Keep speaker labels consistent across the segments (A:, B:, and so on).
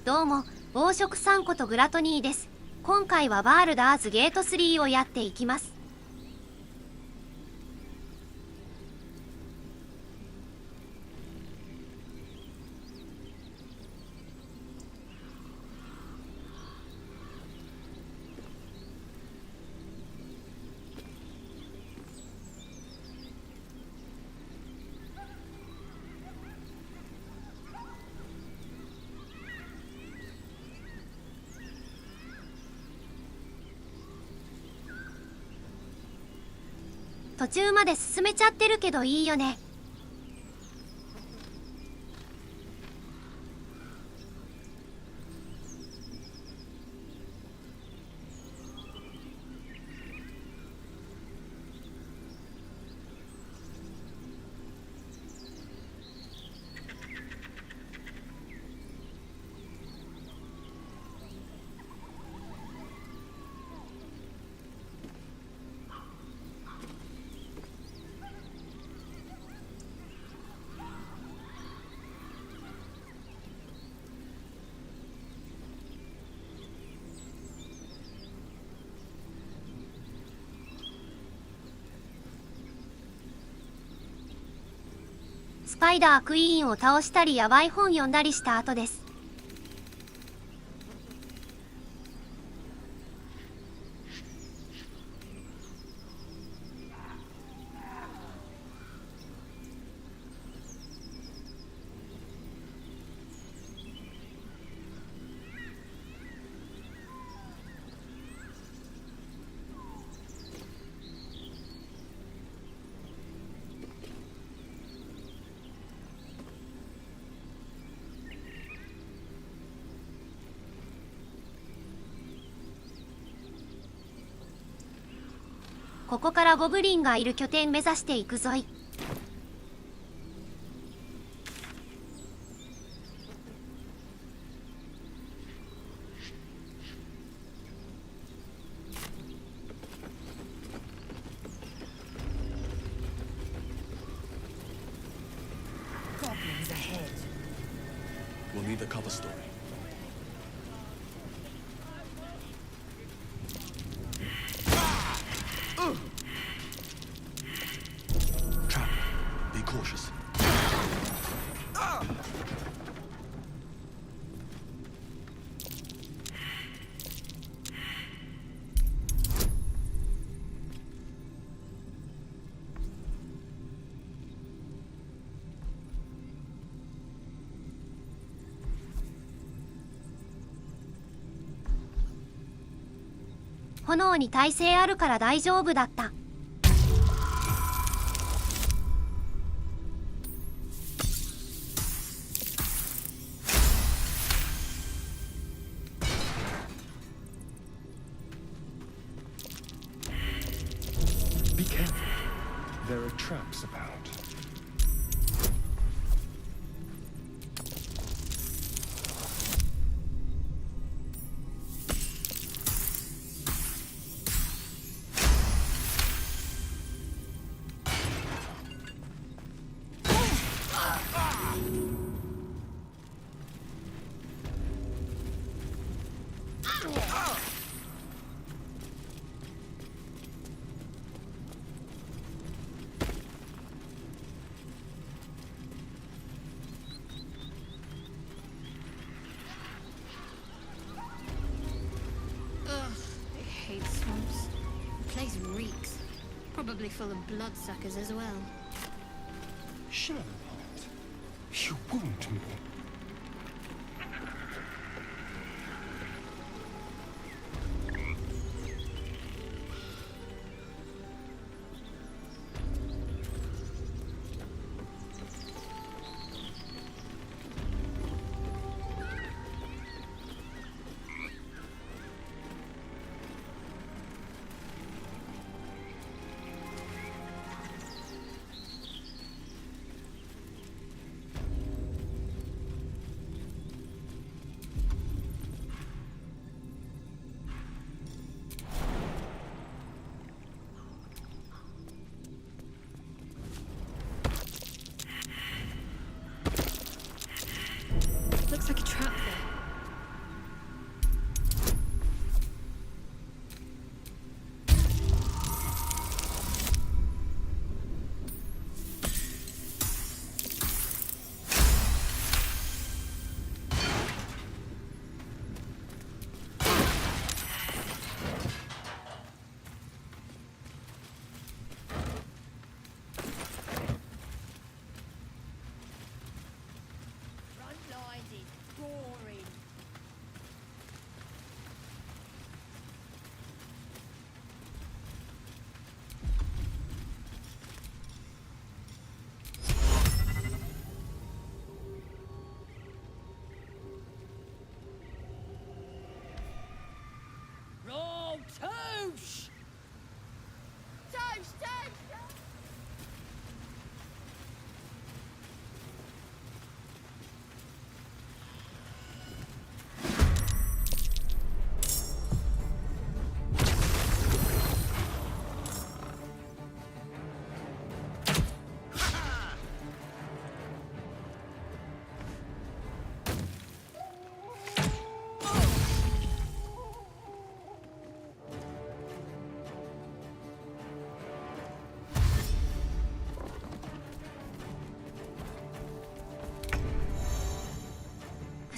A: どうも、暴食さんことグラトニーです。今回はバルダーズゲート3をやっていきます。途中まで進めちゃってるけどいいよね。スパイダークイーンを倒したりヤバい本読んだりした後です。ここからゴブリンがいる拠点目指していくぞい。
B: Goblins ahead.
C: We'll need the cover story. Trap. Be cautious.
A: 「炎に耐性あるから大丈夫だった」。
D: Be careful. There are traps about.
B: The place reeks. Probably full of bloodsuckers as well.
D: Charlotte, you wound me.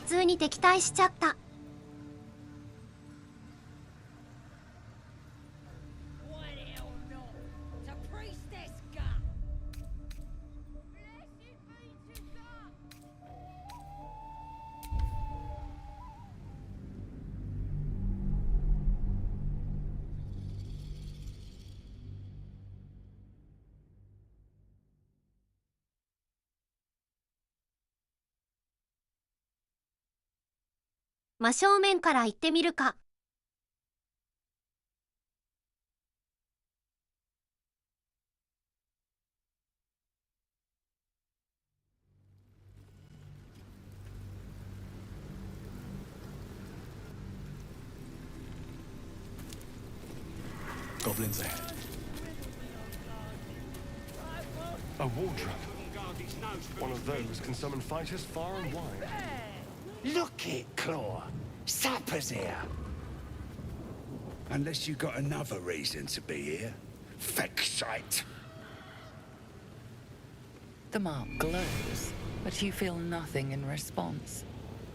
A: 通に敵対しちゃった。真正面から行ってみるか。
C: Goblins ahead.
E: A wardrobe. One of those can summon fighters far and wide.
F: Look it, Claw. Sapper's here. Unless you got another reason to be here. Fexite.
G: The mark glows, but you feel nothing in response.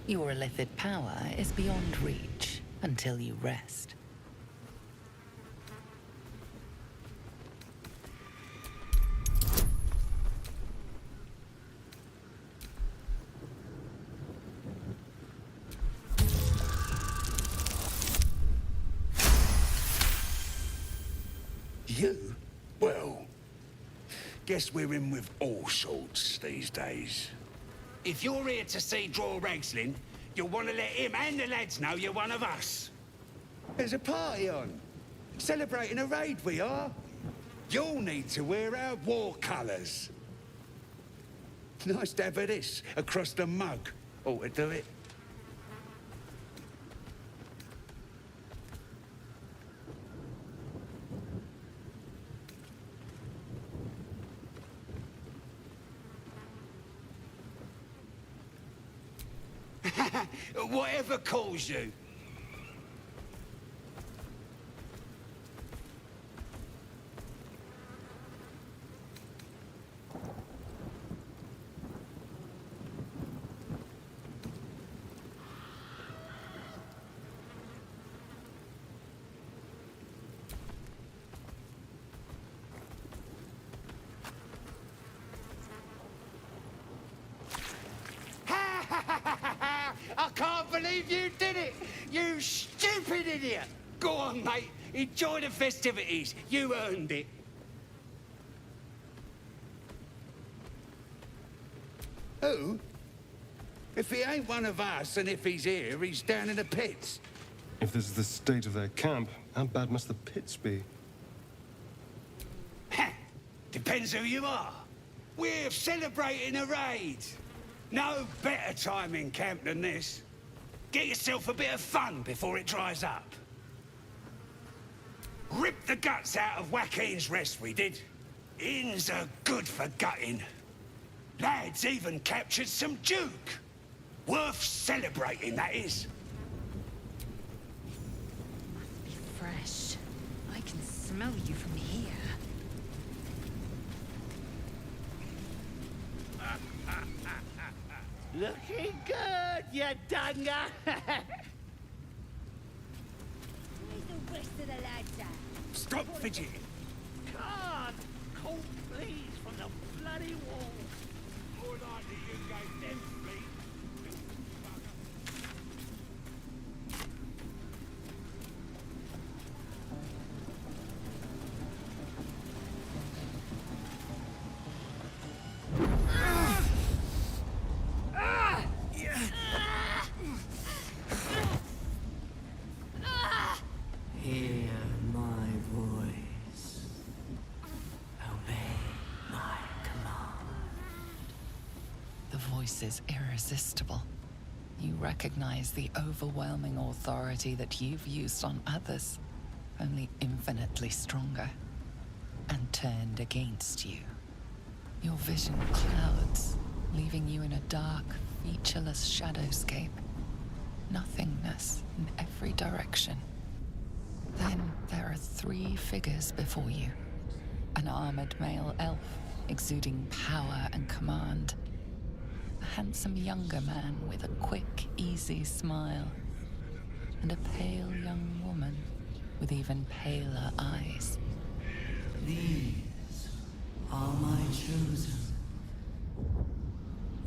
G: Your illithid power is beyond reach until you rest.
F: You? Well, guess we're in with all sorts these days. If you're here to see Draw Ragslin, you'll want to let him and the lads know you're one of us. There's a party on. Celebrating a raid we are. You'll need to wear our war colours. Nice to have this across the mug. Ought to do it. Whatever calls you. I can't believe you did it! You stupid idiot! Go on, mate. Enjoy the festivities. You earned it. Who? If he ain't one of us, and if he's here, he's down in the pits.
E: If this is the state of their camp, how bad must the pits be?
F: Depends who you are. We're celebrating a raid. No better time in camp than this. Get yourself a bit of fun before it dries up. Rip the guts out of Joaquin's rest, we did. Inns are good for gutting. Lads even captured some Duke. Worth celebrating, that is.
B: Must be fresh. I can smell you from here.
F: Looking good, you dunger!
B: Where's the rest of the lads at?
F: Stop fidgeting.
H: God! Cold please from the bloody wall!
F: More likely you gave them fleet.
H: Hear my voice. Obey my command.
G: The voice is irresistible. You recognize the overwhelming authority that you've used on others, only infinitely stronger, and turned against you. Your vision clouds, leaving you in a dark, featureless shadowscape. Nothingness in every direction. Then there are three figures before you. An armored male elf, exuding power and command. A handsome younger man with a quick, easy smile. And a pale young woman with even paler eyes.
I: These are my chosen.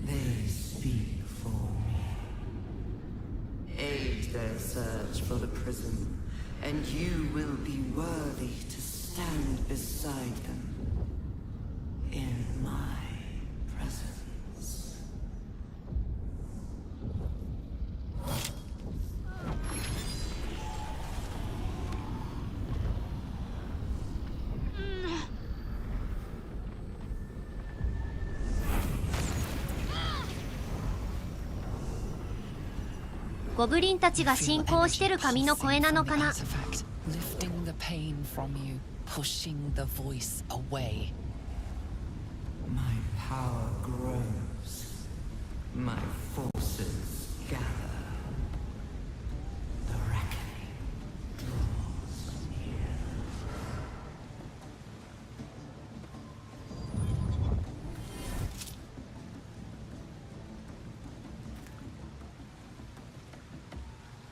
I: They speak for me. Aid their search for the prison, and you will be worthy to stand beside them in my presence.
A: "ゴブリンたちが信仰してる神の声なのかな?"
G: Lifting the pain from you, pushing the voice away.
I: My power grows. My forces gather. The reckoning draws near.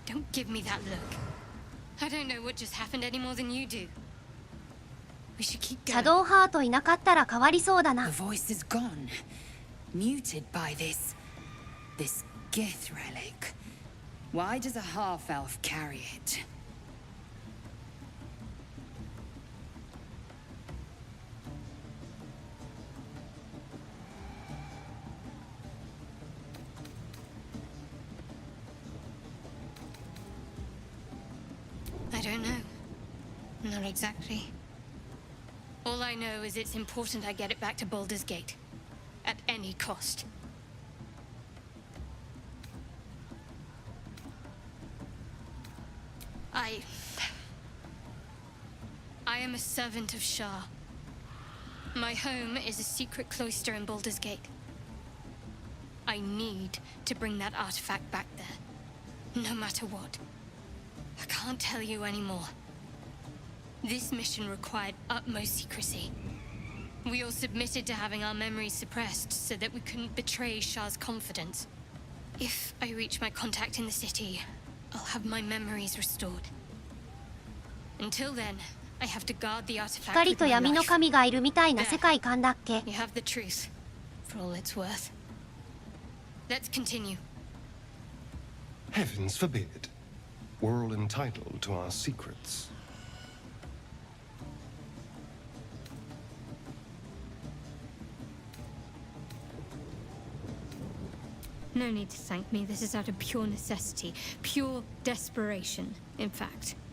B: Don't give me that look. I don't know what just happened any more than you do. We should keep
A: シャ
B: going.
A: ドウハートいなかったら変わりそうだな。
J: The voice is gone. Muted by this Gith relic. Why does a half-elf carry it?
B: I don't know. Not exactly. All I know is it's important I get it back to Baldur's Gate. At any cost. I am a servant of Shah. My home is a secret cloister in Baldur's Gate. I need to bring that artifact back there. No matter what. I can't tell you anymore. This mission required utmost secrecy. We all submitted to having our memories suppressed so that we couldn't betray Shah's confidence. If I reach my contact in the city, I'll have my memories restored. Until then, I have to guard the artifact
A: 光
B: with
A: と
B: my
A: 闇の
B: life.
A: 神がいるみたいな世界観だっけ？
B: You have the truth, for all it's worth. Let's continue.
E: Heavens forbid. We're all entitled to our secrets.
B: No need to thank me. This is out of pure necessity. Pure desperation, in fact.
A: "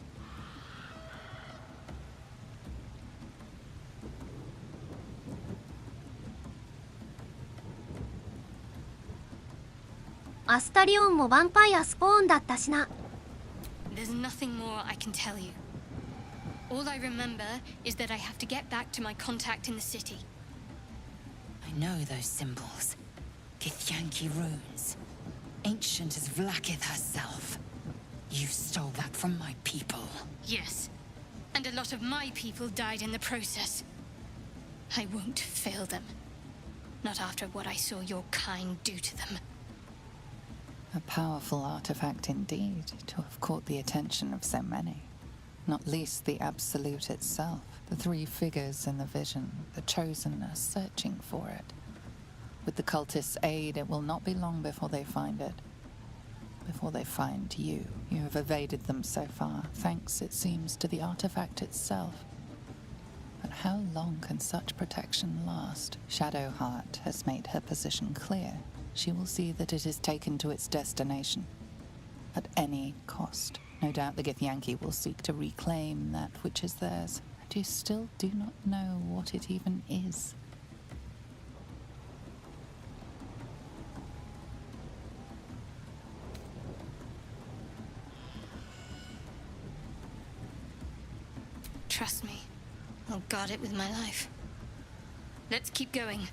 A: アスタリオンもヴァンパイアスポーンだったしな。
B: There's nothing more I can tell you. All I remember is that I have to get back to my contact in the city.
J: I know those symbols. Githyanki runes. Ancient as Vlaakith herself. You stole that from my people.
B: Yes. And a lot of my people died in the process. I won't fail them. Not after what I saw your kind do to them.
G: A powerful artifact indeed, to have caught the attention of so many. Not least the Absolute itself, the three figures in the vision, the Chosen are searching for it. With the cultists' aid, it will not be long before they find it. Before they find you. You have evaded them so far, thanks, it seems, to the artifact itself. But how long can such protection last? Shadowheart has made her position clear. She will see that it is taken to its destination. At any cost. No doubt the Githyanki will seek to reclaim that which is theirs. And you still do not know what it even is.
B: Trust me. I'll guard it with my life. Let's keep going.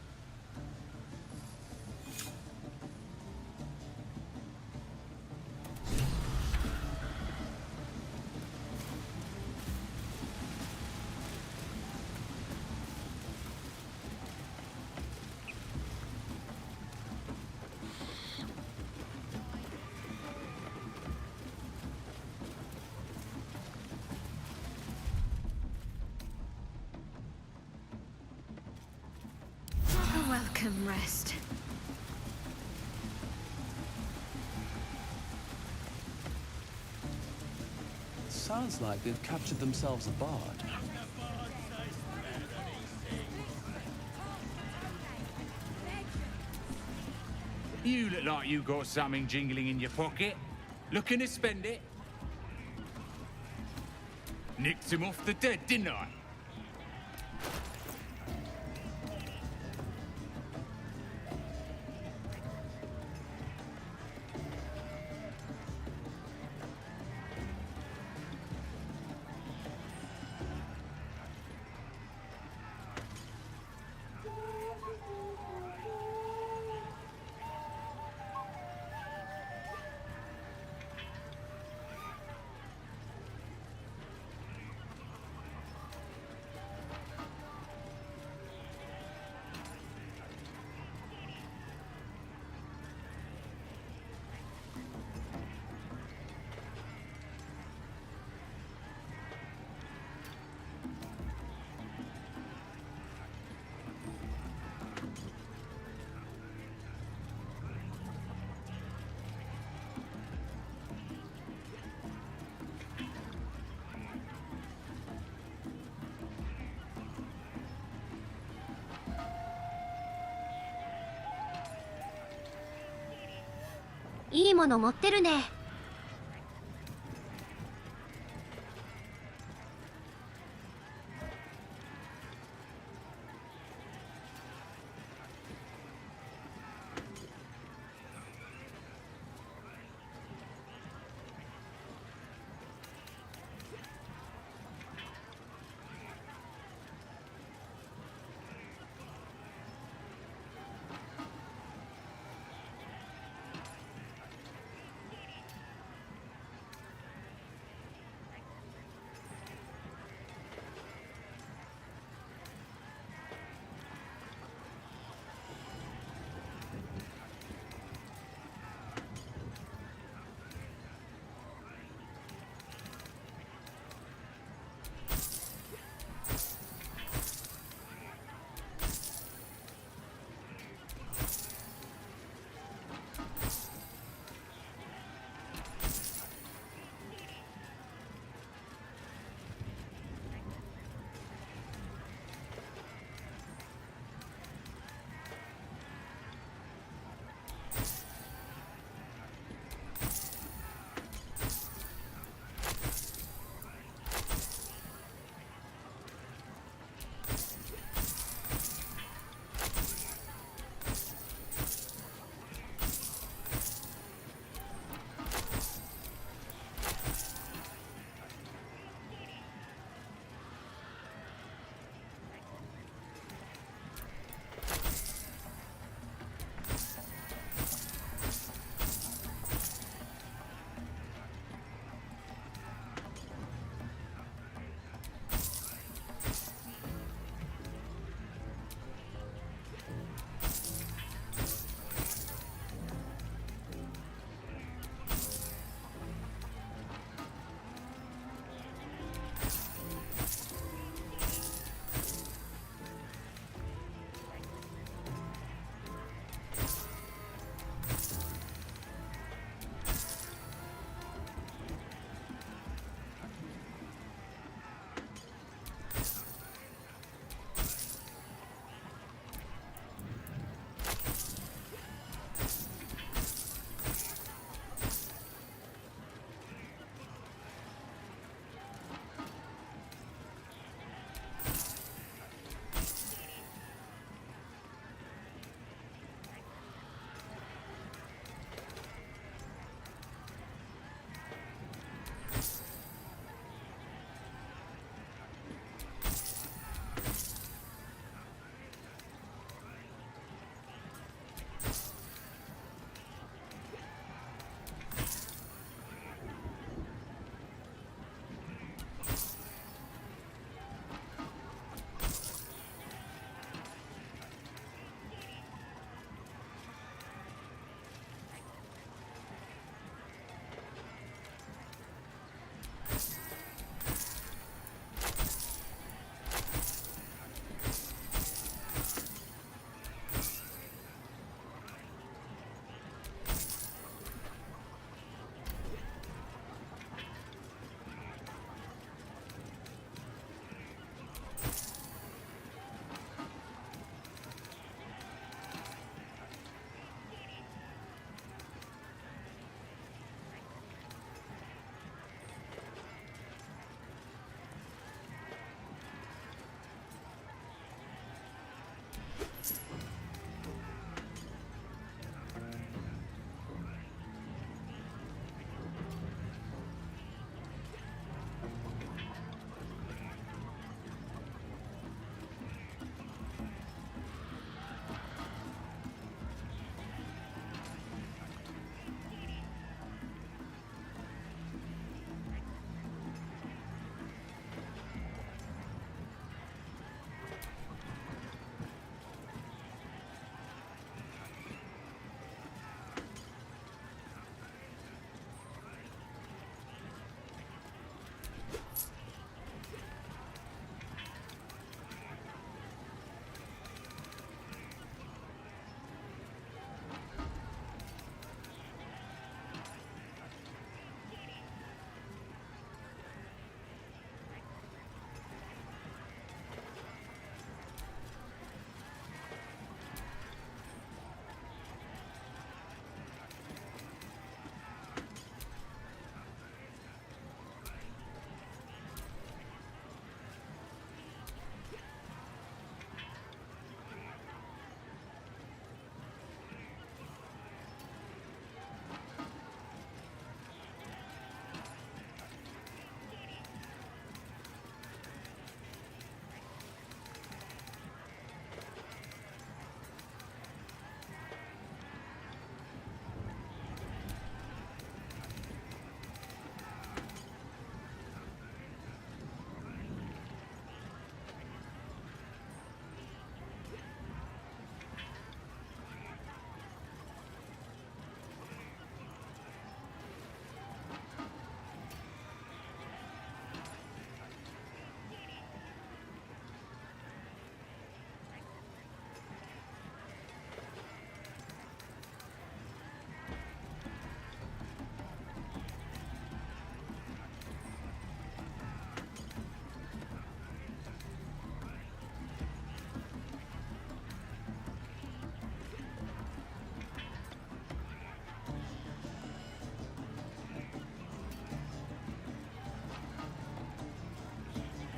B: can rest.
C: Sounds like they've captured themselves a bard.
K: You look like you got something jingling in your pocket. Looking to spend it? Nicked him off the dead, didn't I?
A: いいもの持ってるね。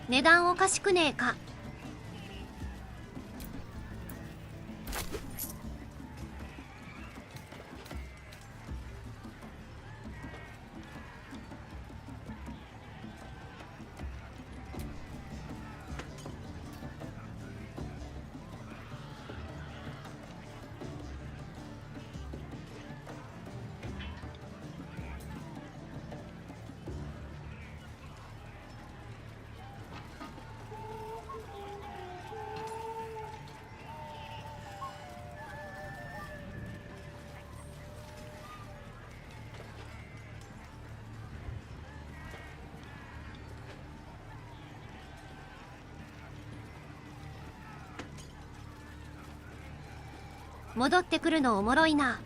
A: 値段おかしくねえか。戻ってくるのおもろいな。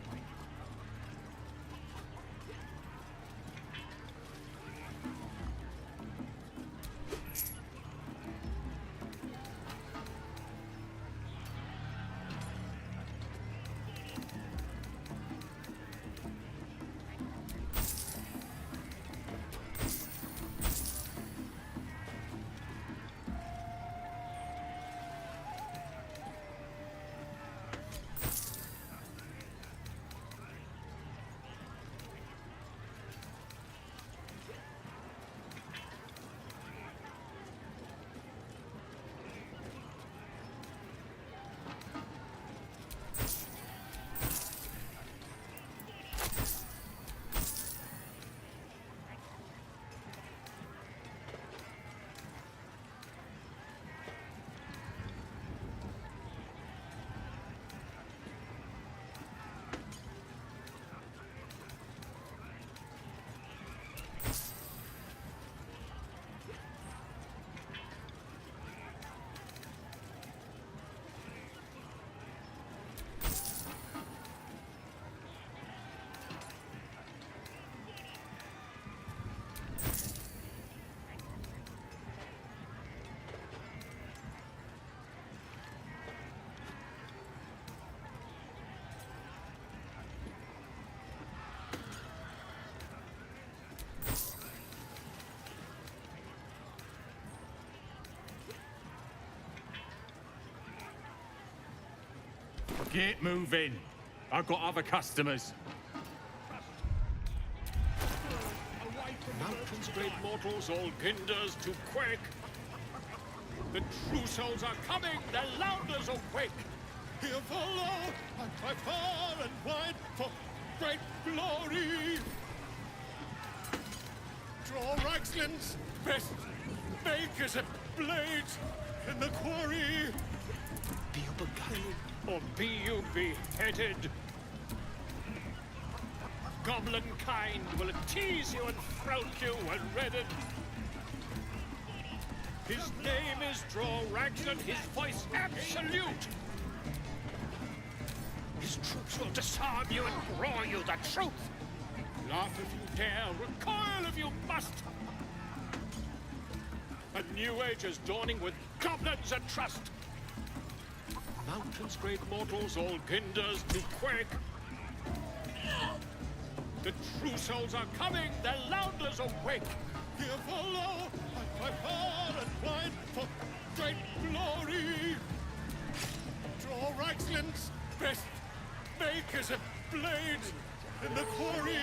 K: Get moving. I've got other customers.
H: Mountains, great mortals, all ginders to quake. The true souls are coming, the louders awake. Here follow, and by far and wide, for great glory. Draw Raxlin's best makers of blades in the quarry. Be you beguiled, or be you beheaded. Goblin kind will tease you and throat you and redden. His name is Draw Raxlin, his voice absolute. His troops will disarm you and roar you the truth. Laugh if you dare, recoil if you must. A new age is dawning with goblins and trust. Mountains, great mortals, all ginders to quake. The true souls are coming, the louders awake. Here follow, by far and wide, for great glory. Draw Raxlin's best makers of blades in the quarry.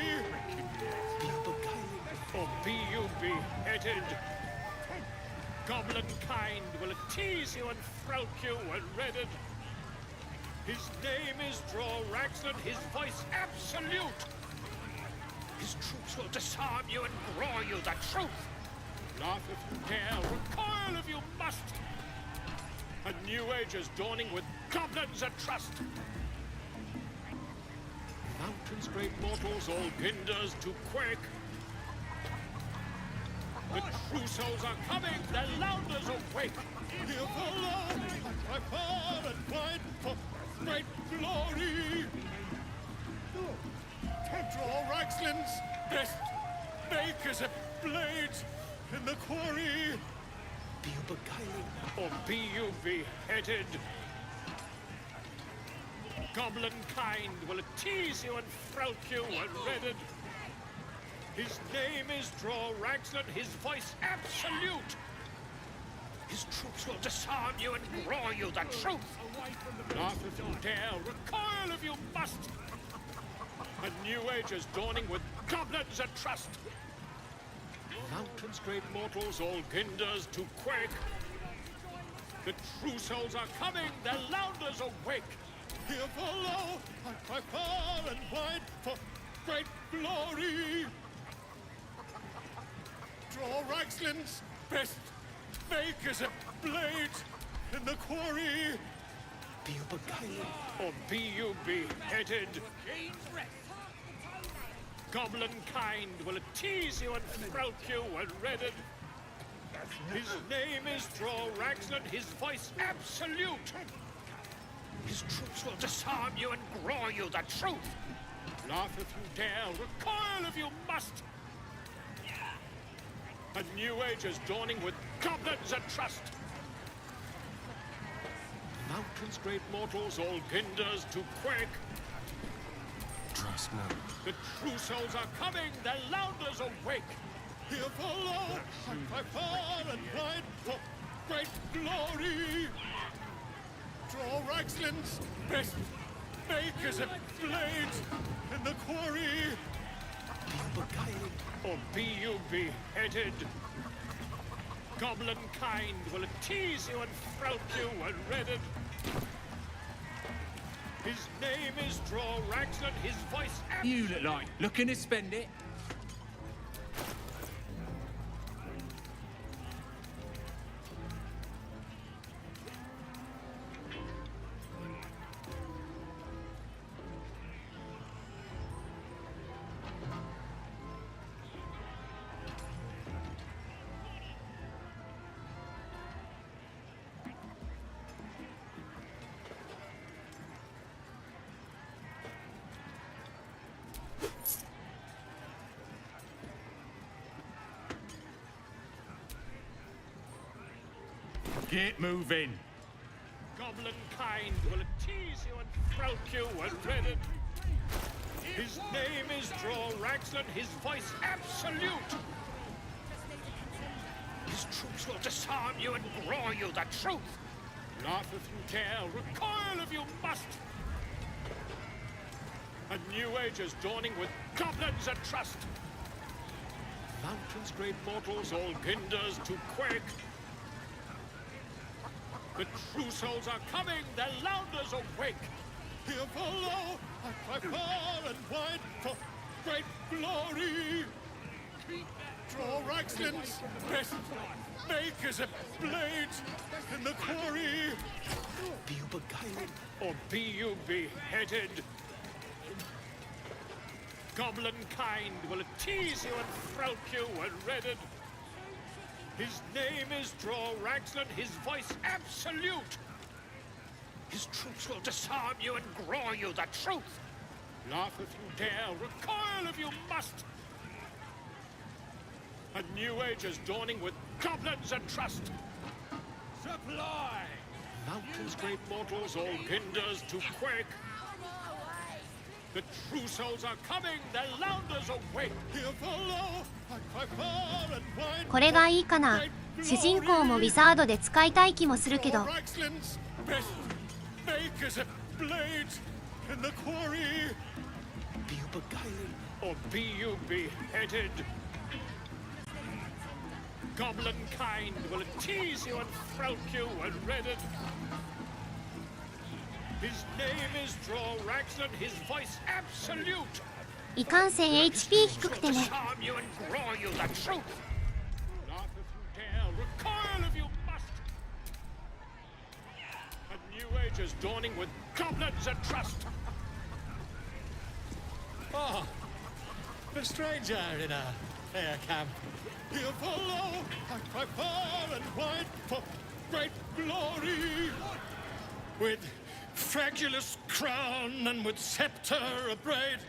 H: Be you beguiled, or be you beheaded. Goblin kind will tease you and throat you and redden. His name is Draw Raxlin, his voice absolute. His troops will disarm you and roar you the truth. Laugh if you dare, recoil if you must. A new age is dawning with goblins and trust. Mountains, great mortals, all ginders to quake. The true souls are coming, the louders awake. Here follow, by far and wide, for great glory. Draw Raxlin's best makers of blades in the quarry. Be you beguiled, or be you beheaded. Goblin kind will tease you and throat you and redden. His name is Draw Raxlin, his voice absolute. His troops will disarm you and roar you the truth. Laugh if you dare, recoil if you must. A new age is dawning with goblins at trust. Mountains, great mortals, all ginders to quake. The true souls are coming, their louders awake. Here follow, I cry far and wide for great glory. Draw Reichsland's best, make as a blade in the quarry. Be you beguiled, or be you beheaded. Goblin kind will tease you and throat you and redden. His name is Draw Raxland, his voice absolute. His troops will disarm you and roar you the truth. Laugh if you dare, recoil if you must. A new age is dawning with goblins at trust. Mountains, great mortals, all ginders to quake.
E: Trust me.
H: The true souls are coming, their louders awake. Here follow, I cry far and wide for great glory. Draw Reichsland's best makers of blades in the quarry. Be you beguiled, or be you beheaded. Goblin kind will tease you and throat you and redden. His name is Draw Raxland, his voice...
K: You look like looking to spend it. Get moving.
H: Goblin kind will tease you and throat you and redden. His name is Draw Raxland, his voice absolute. His troops will disarm you and roar you the truth. Laugh if you dare, recoil if you must. A new age is dawning with goblins at trust. Mountains, great mortals, all ginders to quake. The true souls are coming, their louders awake. Here follow, I cry far and wide for great glory. Draw Reichsland's best makers of blades in the quarry. Be you beguiled, or be you beheaded. Goblin kind will tease you and throat you and redden. His name is Draw Raxland, his voice absolute. His troops will disarm you and roar you the truth. Laugh if you dare, recoil if you must. A new age is dawning with goblins at trust. Supply! Mountains, great mortals, all ginders to quake. The true souls are coming, their louders awake. Here follow, I cry far and wide.
A: これがいいかな。主人公もウィザードで使いたい気もするけど。
H: Reichsland's best makers of blades in the quarry. Be you beguiled, or be you beheaded. Goblin kind will tease you and throat you and redden. His name is Draw Raxland, his voice absolute.
A: いかんせん HP 低くてね。
H: Disarm you and roar you the truth. Laugh if you dare, recoil if you must. A new age is dawning with goblins at trust.
L: Oh, a stranger in a fair camp.
H: Here follow, I cry far and wide for great glory. With fragulous crown and with scepter abraid,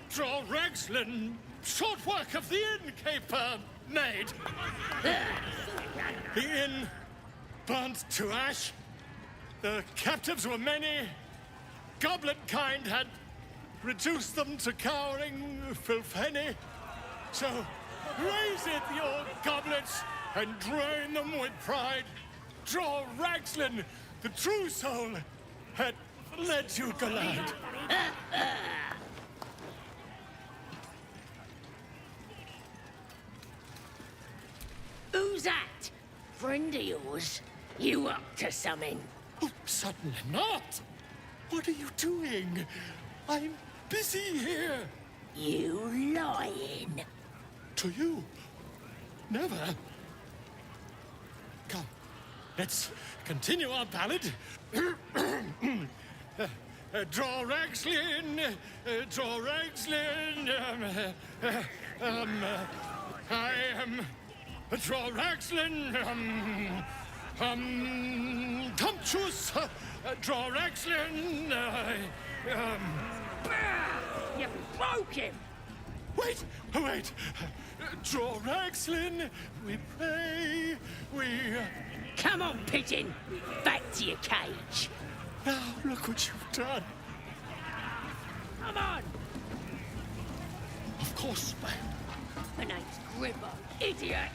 H: Draw Raxland, short work of the innkeeper made. The inn burnt to ash. The captives were many. Goblin kind had reduced them to cowering filfenny. So raise it, your goblets, and drain them with pride. Draw Ragslin, the true soul, had let you collide.
M: Who's that? Friend of yours? You up to something?
H: Oh, certainly not. What are you doing? I'm busy here.
M: You lying.
H: To you? Never. Come, let's continue our ballad. Draw Ragslin, draw Ragslin. I am draw Ragslin. Tumptuous. Draw Ragslin.
M: You broke him.
H: Wait, wait. Draw Ragslin. We pray. We.
M: Come on, pigeon. Back to your cage.
H: Now look what you've done.
M: Come on.
H: Of course,
M: My name's Grimmer, idiot.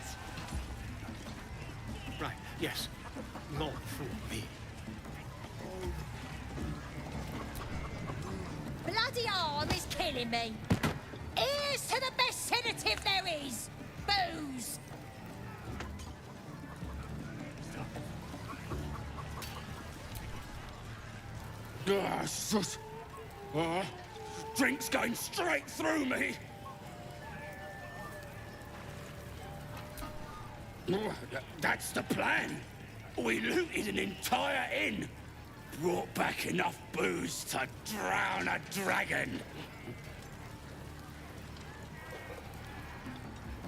H: right. Yes. Not for me.
M: Bloody arm is killing me. Here's to the best sedative there is. Booze.
F: Drink's going straight through me. That's the plan. We looted an entire inn. Brought back enough booze to drown a dragon.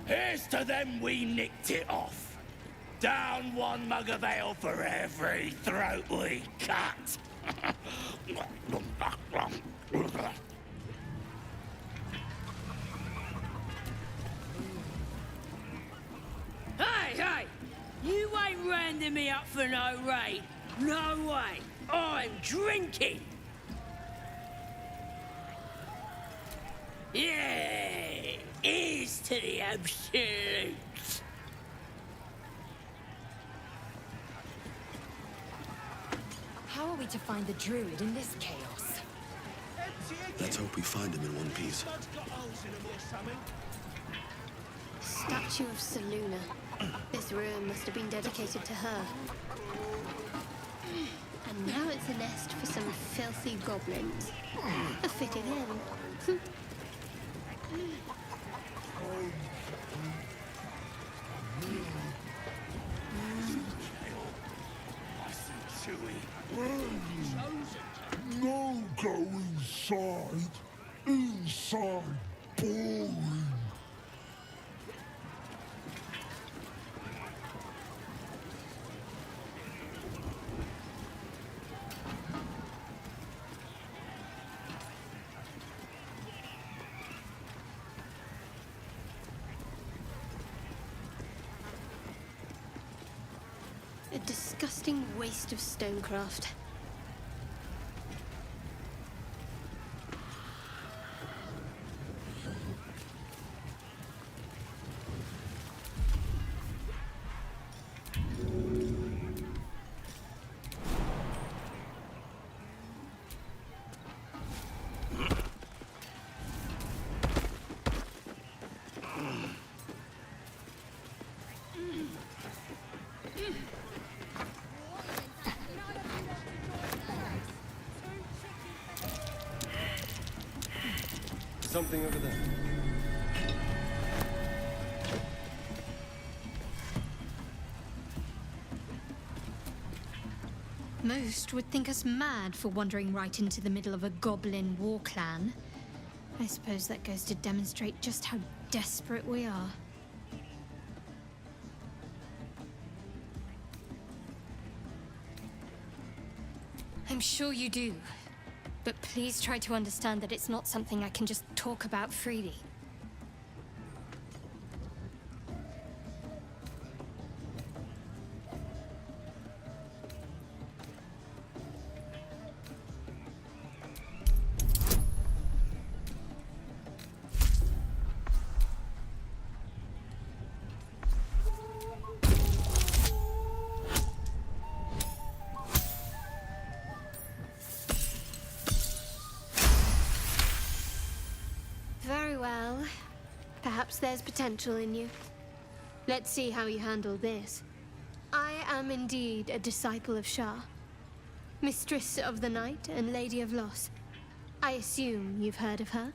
F: Here's to them we nicked it off. Down one mug of ale for every throat we cut.
M: Hey, hey! You ain't rounding me up for no raid. No way. I'm drinking. Yeah, here's to the absolute.
N: How are we to find the druid in this chaos?
O: Let's hope we find him in one piece.
B: Statue of Seluna. This ruin must have been dedicated to her. And now it's a nest for some filthy goblins. A fitting end.
H: No go inside. Inside. Boring.
B: A disgusting waste of stonecraft.
C: Something over there.
B: Most would think us mad for wandering right into the middle of a goblin war clan. I suppose that goes to demonstrate just how desperate we are. I'm sure you do. But please try to understand that it's not something I can just talk about freely. Perhaps there's potential in you. Let's see how you handle this. I am indeed a disciple of Shah, Mistress of the Night and Lady of Loss. I assume you've heard of her?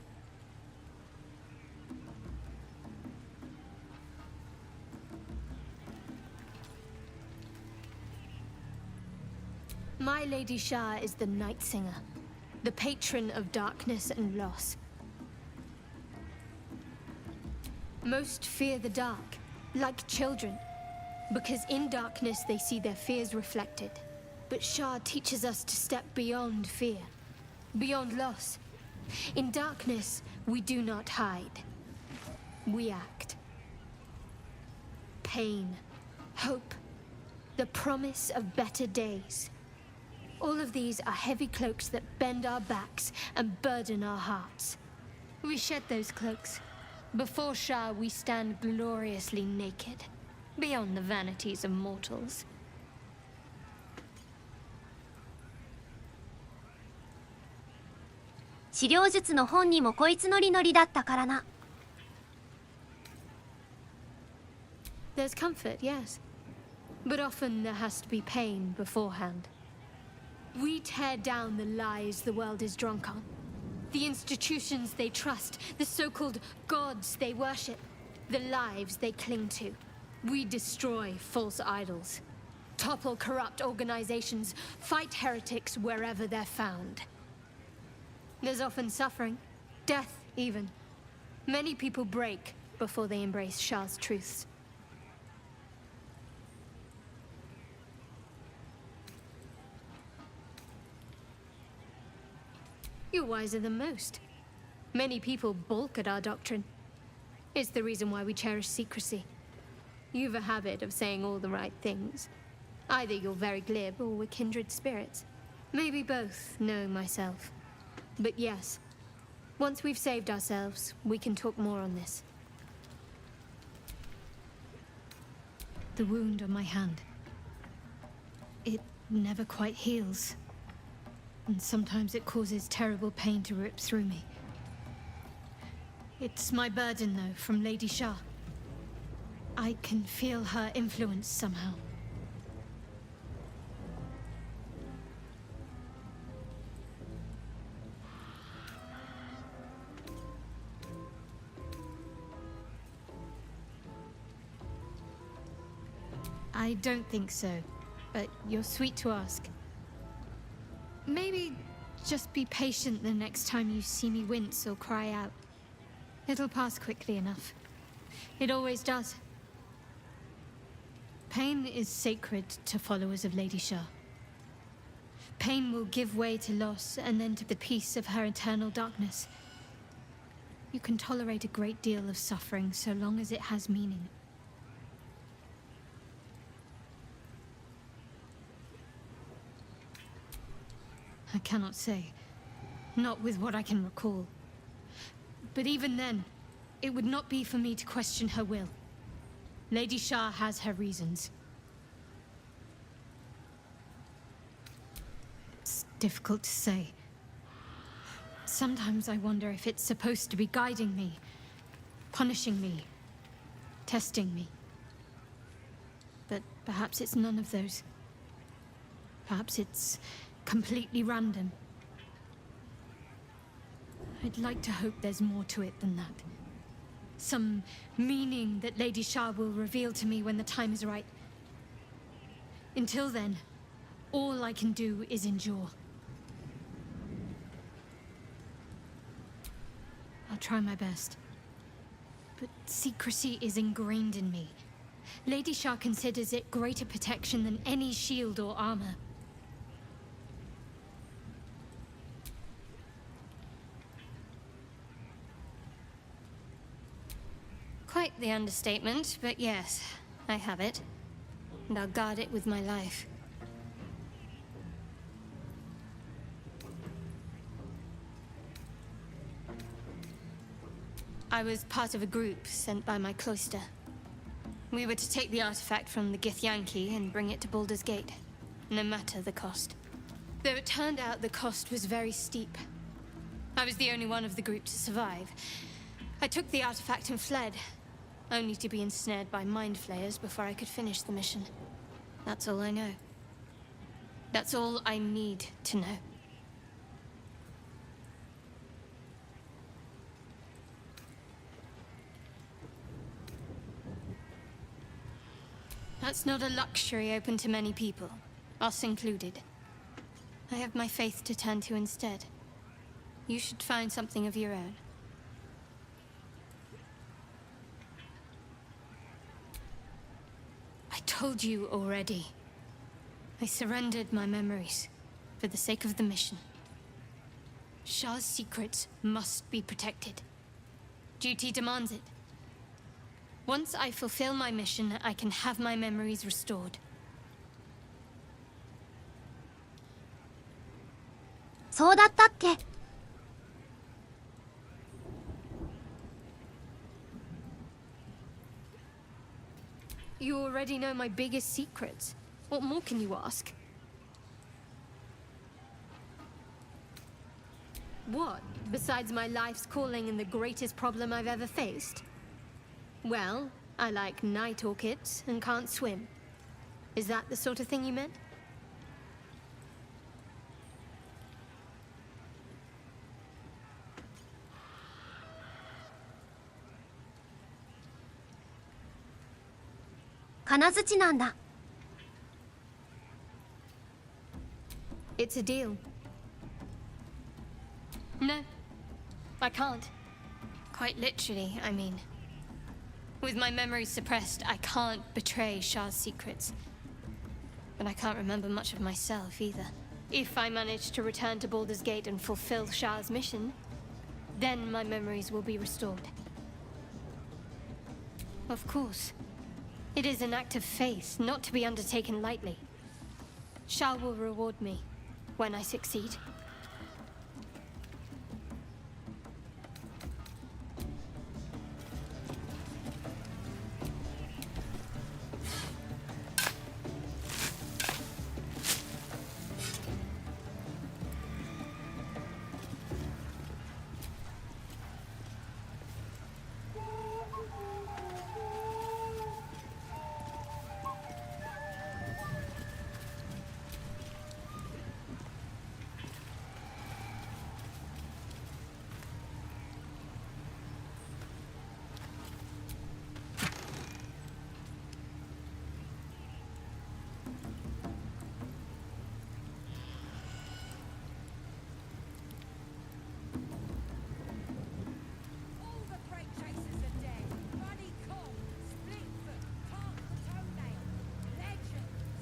B: My Lady Shah is the Night Singer, the patron of darkness and loss. Most fear the dark, like children, because in darkness they see their fears reflected. But Shah teaches us to step beyond fear, beyond loss. In darkness, we do not hide. We act. Pain, hope, the promise of better days. All of these are heavy cloaks that bend our backs and burden our hearts. We shed those cloaks. Before Shah, we stand gloriously naked, beyond the vanities of mortals.
A: 治療術の本にもこいつノリノリだったからな。
B: There's comfort, yes. But often there has to be pain beforehand. We tear down the lies the world is drunk on. The institutions they trust, the so-called gods they worship, the lives they cling to. We destroy false idols, topple corrupt organizations, fight heretics wherever they're found. There's often suffering, death even. Many people break before they embrace Shah's truths. You're wiser than most. Many people balk at our doctrine. It's the reason why we cherish secrecy. You've a habit of saying all the right things. Either you're very glib or we're kindred spirits. Maybe both, knowing myself. But yes, once we've saved ourselves, we can talk more on this. The wound on my hand. It never quite heals. And sometimes it causes terrible pain to rip through me. It's my burden, though, from Lady Shah. I can feel her influence somehow. I don't think so, but you're sweet to ask. Maybe just be patient the next time you see me wince or cry out. It'll pass quickly enough. It always does. Pain is sacred to followers of Lady Shah. Pain will give way to loss and then to the peace of her eternal darkness. You can tolerate a great deal of suffering so long as it has meaning. I cannot say. Not with what I can recall. But even then, it would not be for me to question her will. Lady Shah has her reasons. It's difficult to say. Sometimes I wonder if it's supposed to be guiding me, punishing me, testing me. But perhaps it's none of those. Perhaps it's completely random. I'd like to hope there's more to it than that. Some meaning that Lady Shah will reveal to me when the time is right. Until then, all I can do is endure. I'll try my best. But secrecy is ingrained in me. Lady Shah considers it greater protection than any shield or armor. Quite the understatement, but yes, I have it. And I'll guard it with my life. I was part of a group sent by my cloister. We were to take the artifact from the Githyanki and bring it to Baldur's Gate, no matter the cost. Though it turned out the cost was very steep. I was the only one of the group to survive. I took the artifact and fled, only to be ensnared by mind flayers before I could finish the mission. That's all I know. That's all I need to know. That's not a luxury open to many people, us included. I have my faith to turn to instead. You should find something of your own. I told you already. I surrendered my memories for the sake of the mission. Shah's secrets must be protected. Duty demands it. Once I fulfill my mission, I can have my memories restored.
A: そうだったっけ?
B: You already know my biggest secrets. What more can you ask? What, besides my life's calling and the greatest problem I've ever faced? Well, I like night orchids and can't swim. Is that the sort of thing you meant? It's a deal. No, I can't. Quite literally, I mean. With my memories suppressed, I can't betray Shah's secrets. But I can't remember much of myself either. If I manage to return to Baldur's Gate and fulfill Shah's mission, then my memories will be restored. Of course. It is an act of faith, not to be undertaken lightly. Shah will reward me when I succeed.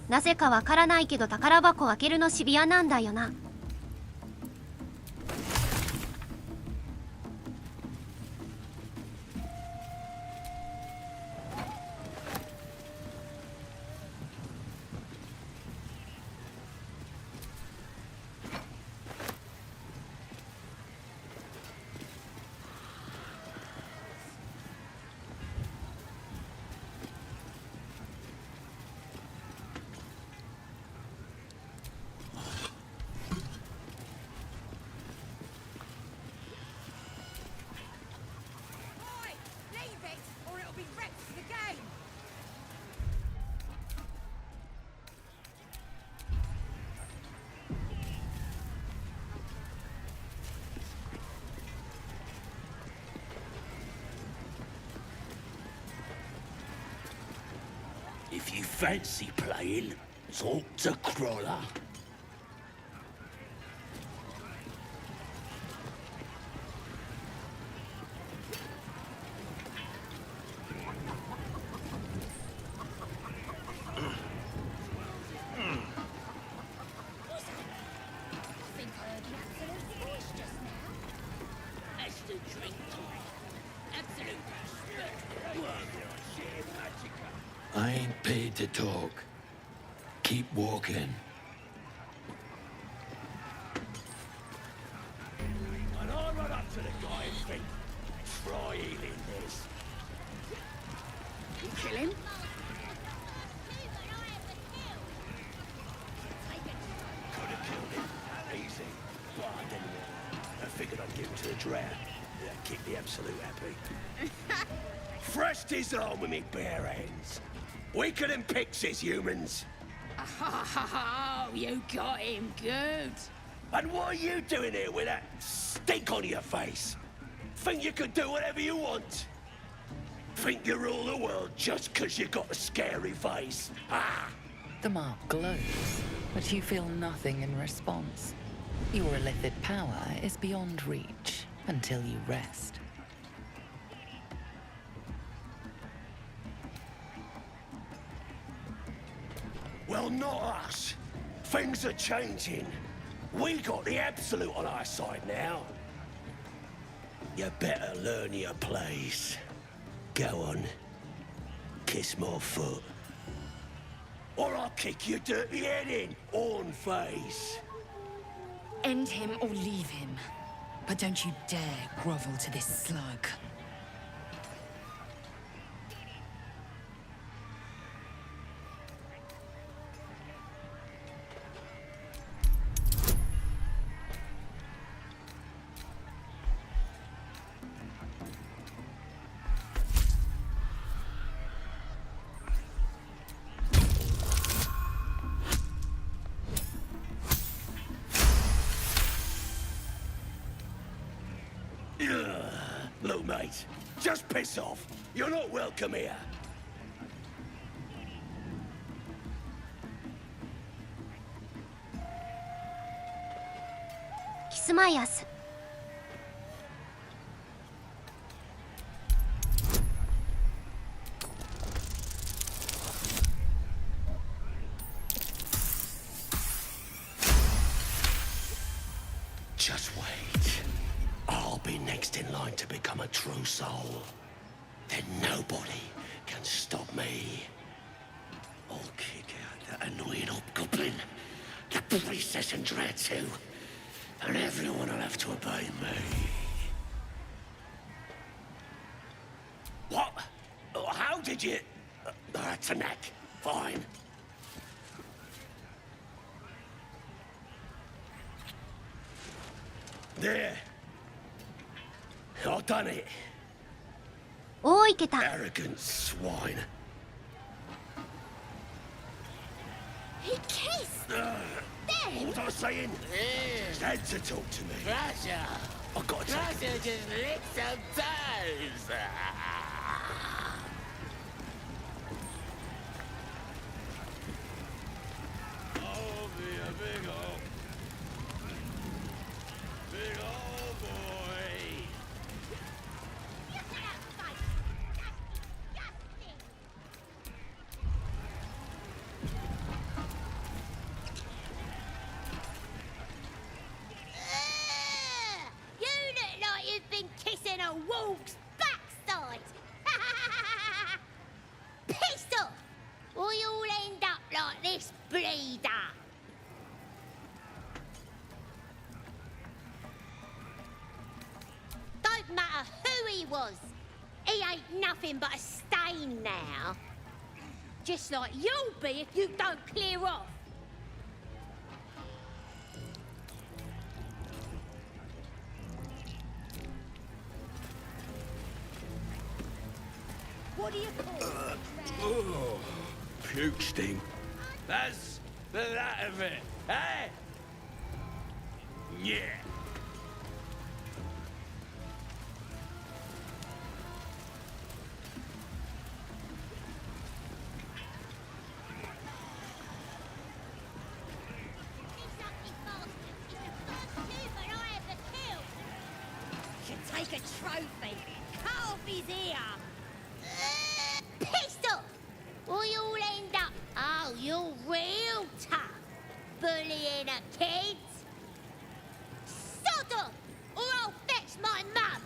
A: Nase なぜかわからないけど宝箱開けるのシビアなんだよな。
F: If you fancy playing, talk to Crawler.
P: I ain't paid to talk. Keep walking.
F: And I run up to the guy and think, try healing this.
M: You kill him?
F: Could have killed him. Easy. But I didn't. I figured I'd give him to the drow. Yeah. kick the absolute happy. Thrust his arm with me bare hands. Weaker than pixies, humans.
M: Oh, you got him good.
F: And what are you doing here with that stink on your face? Think you could do whatever you want? Think you rule the world just 'cause you got a scary face? Ah!
G: The mark glows, but you feel nothing in response. Your illithid power is beyond reach until you rest.
F: Well, not us. Things are changing. We got the absolute on our side now. You better learn your place. Go on. Kiss my foot. Or I'll kick your dirty head in, on face.
J: End him or leave him. But don't you dare grovel to this slug.
F: Look, mate, just piss off. You're not welcome here.
A: Kismayas.
F: Just wait. I'll be next in line to become a true soul. Then nobody can stop me. I'll kick out that annoying hobgoblin, the princess and dread too, and everyone will have to obey me. What? How did you... That's a knack. Fine. There. I've done it.
A: おーいけた。
F: Arrogant swine.
M: He kissed!
F: What was I saying? Stand to talk to me.
M: Russia!
F: I've got to...
M: Russia just licked some toes!
H: Oh, be a big old... Big old boy!
M: You look like you've been kissing a wolf's backside! Piss off! Or you'll end up like this bleeder! Don't matter who he was. He ain't nothing but a stain now. Just like you'll be if you don't clear off. What do you call it?
F: Oh, puke sting.
K: That's that of it, eh?
F: Yeah.
M: Should take a trophy. Cut off his ear. Pissed off! Or you'll end up... Oh, you're real tough. Bullying a kid. Sod off! Or I'll fetch my mum.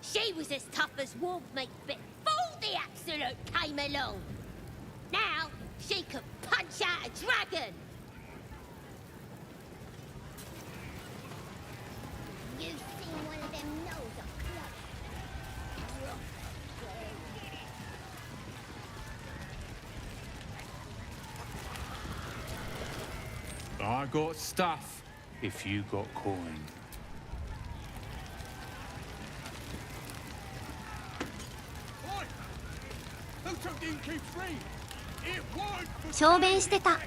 M: She was as tough as wolf meat before the absolute came along. Now, she could punch out a dragon. You seen one of them nose up close?
K: I got stuff if you got coin.
A: 小便してた。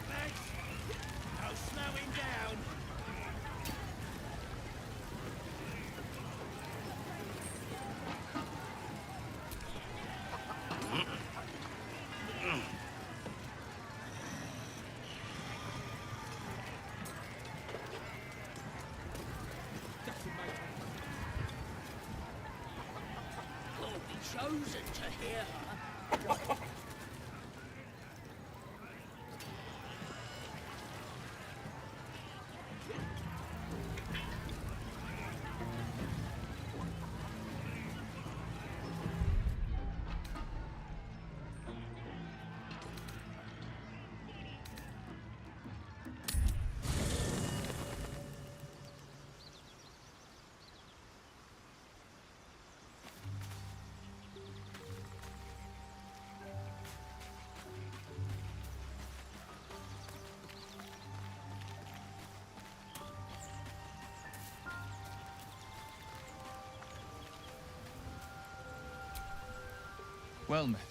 Q: Well met.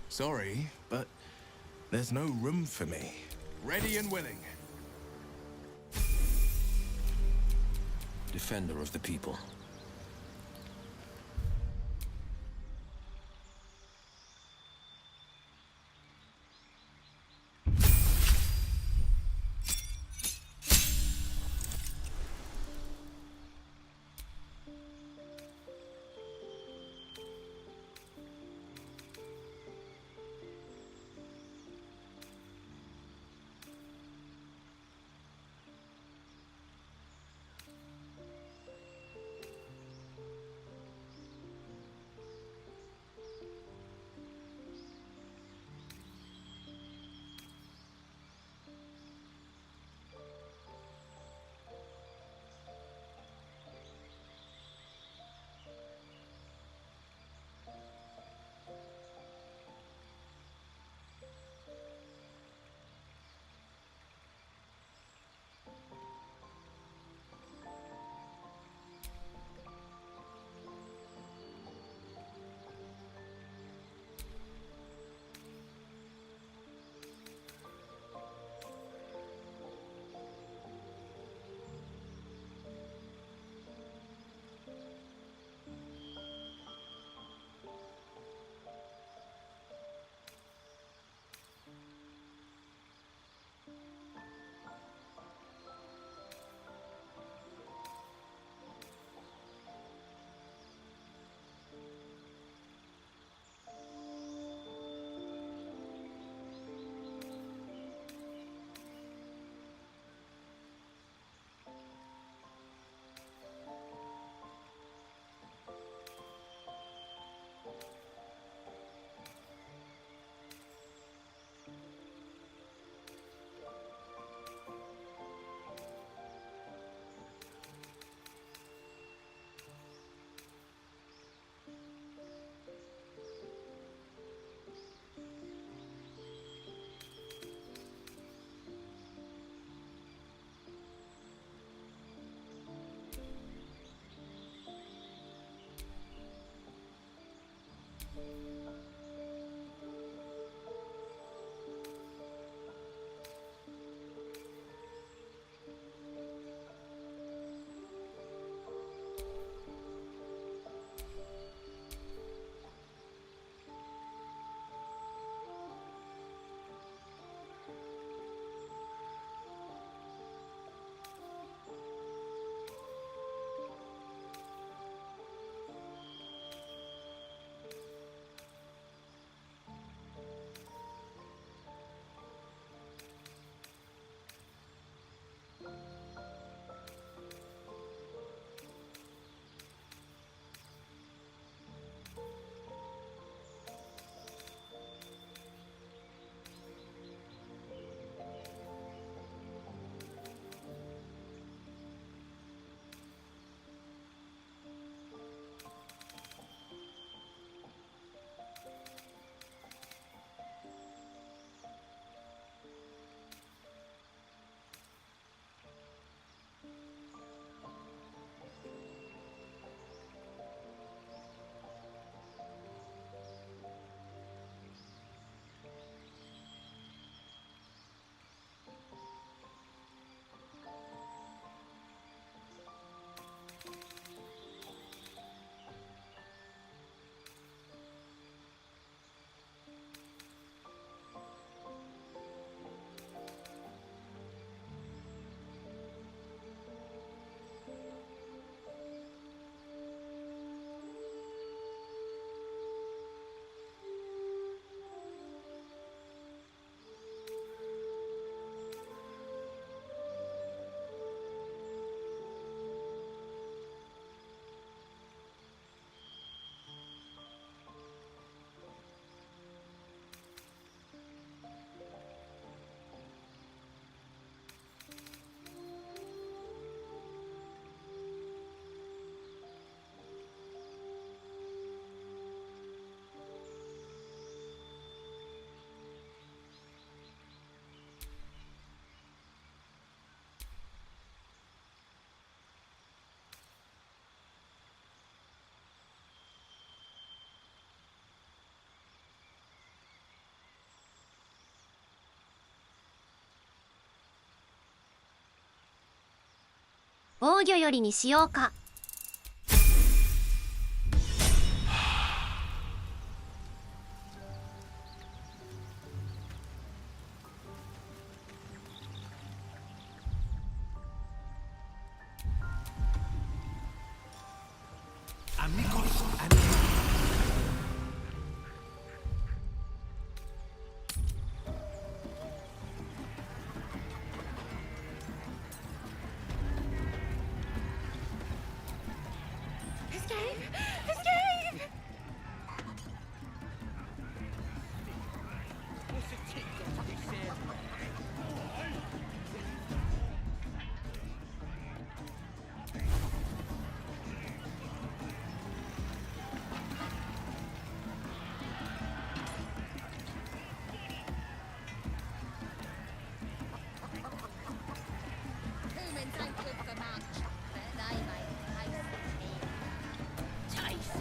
Q: Sorry, but there's no room for me. Ready and willing.
P: Defender of the people.
A: 防御よりにしようか。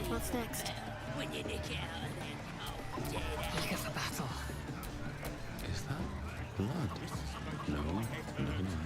B: What's next?
F: When you nick it out of there, oh, dead.
G: Eager for battle.
C: Is that blood? No, no, no.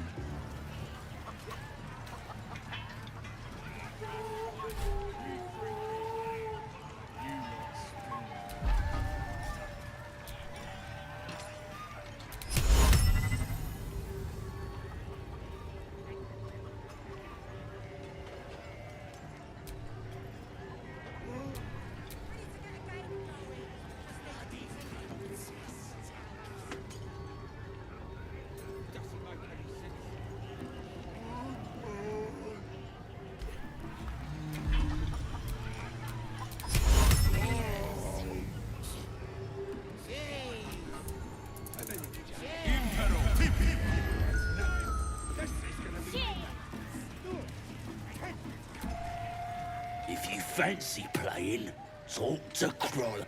F: If you fancy playing, talk to Crawler.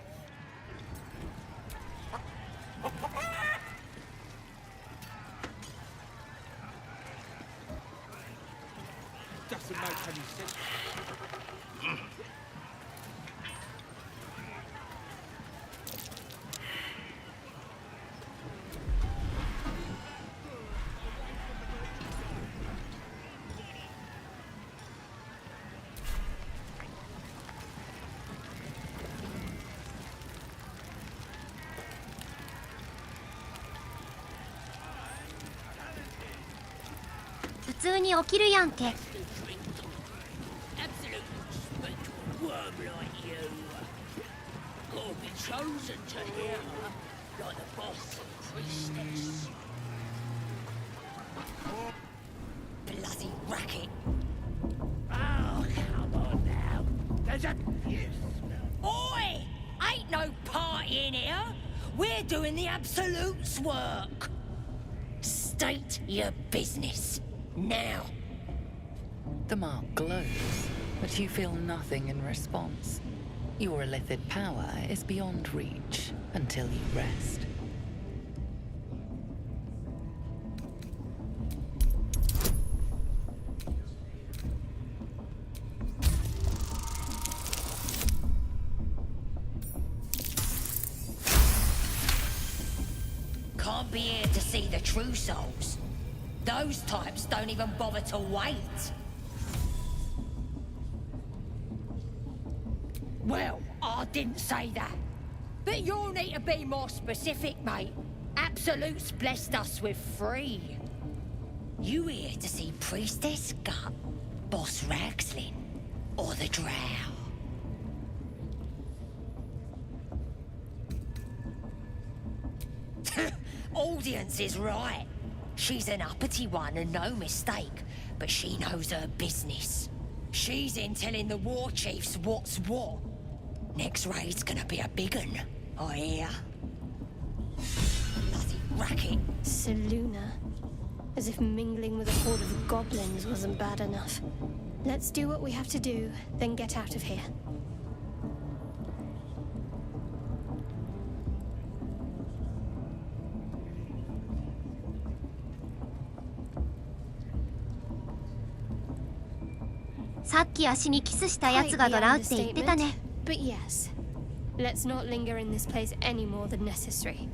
K: Doesn't make any sense.
A: 普通に起きるやんけ。
F: Absolute worm like you. Gotta be chosen to hear her, like the boss priestess.
J: Bloody racket.
F: Oh, come on now. There's a...
J: Oi! Ain't no party in here. We're doing the Absolute's work. State your business. Now.
G: The mark glows, but you feel nothing in response. Your illithid power is beyond reach until you rest.
J: Can't be here to see the true souls. Those types don't even bother to wait. Well, I didn't say that. But you'll need to be more specific, mate. Absolute's blessed us with 3. You here to see Priestess Gut, Boss Ragslin, or the Drow? Audience is right. She's an uppity one and no mistake, but she knows her business. She's in telling the war chiefs what's what. Next raid's gonna be a big un, I hear. Bloody racket.
B: Seluna. As if mingling with a horde of goblins wasn't bad enough. Let's do what we have to do, then get out of here. But yes, let's not linger in this place any more than necessary.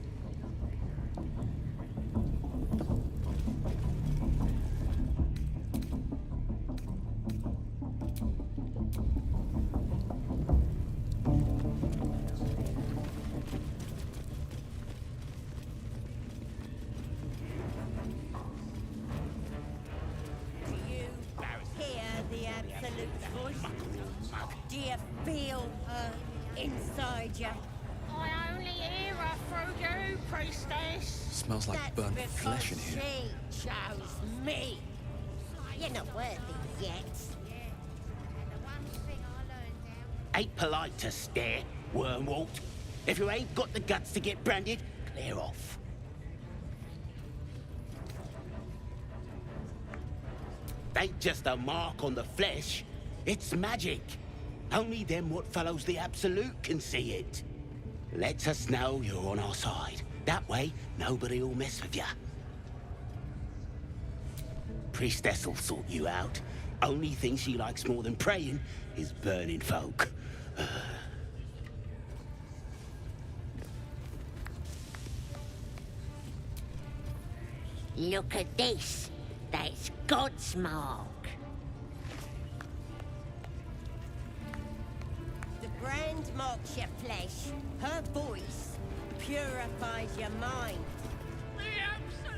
J: absolute voice. Do you feel her inside you?
M: I only hear her through you, priestess.
O: Smells like burnt flesh in here.
J: She chose me. You're not worthy yet.
R: Ain't polite to stare, Wormwalt. If you ain't got the guts to get branded, clear off. Ain't just a mark on the flesh, it's magic. Only them what follows the Absolute can see it. Lets us know you're on our side. That way, nobody will mess with ya. Priestess'll sort you out. Only thing she likes more than praying is burning folk.
M: Look at this. That's God's mark.
J: The brand marks your flesh. Her voice purifies your mind.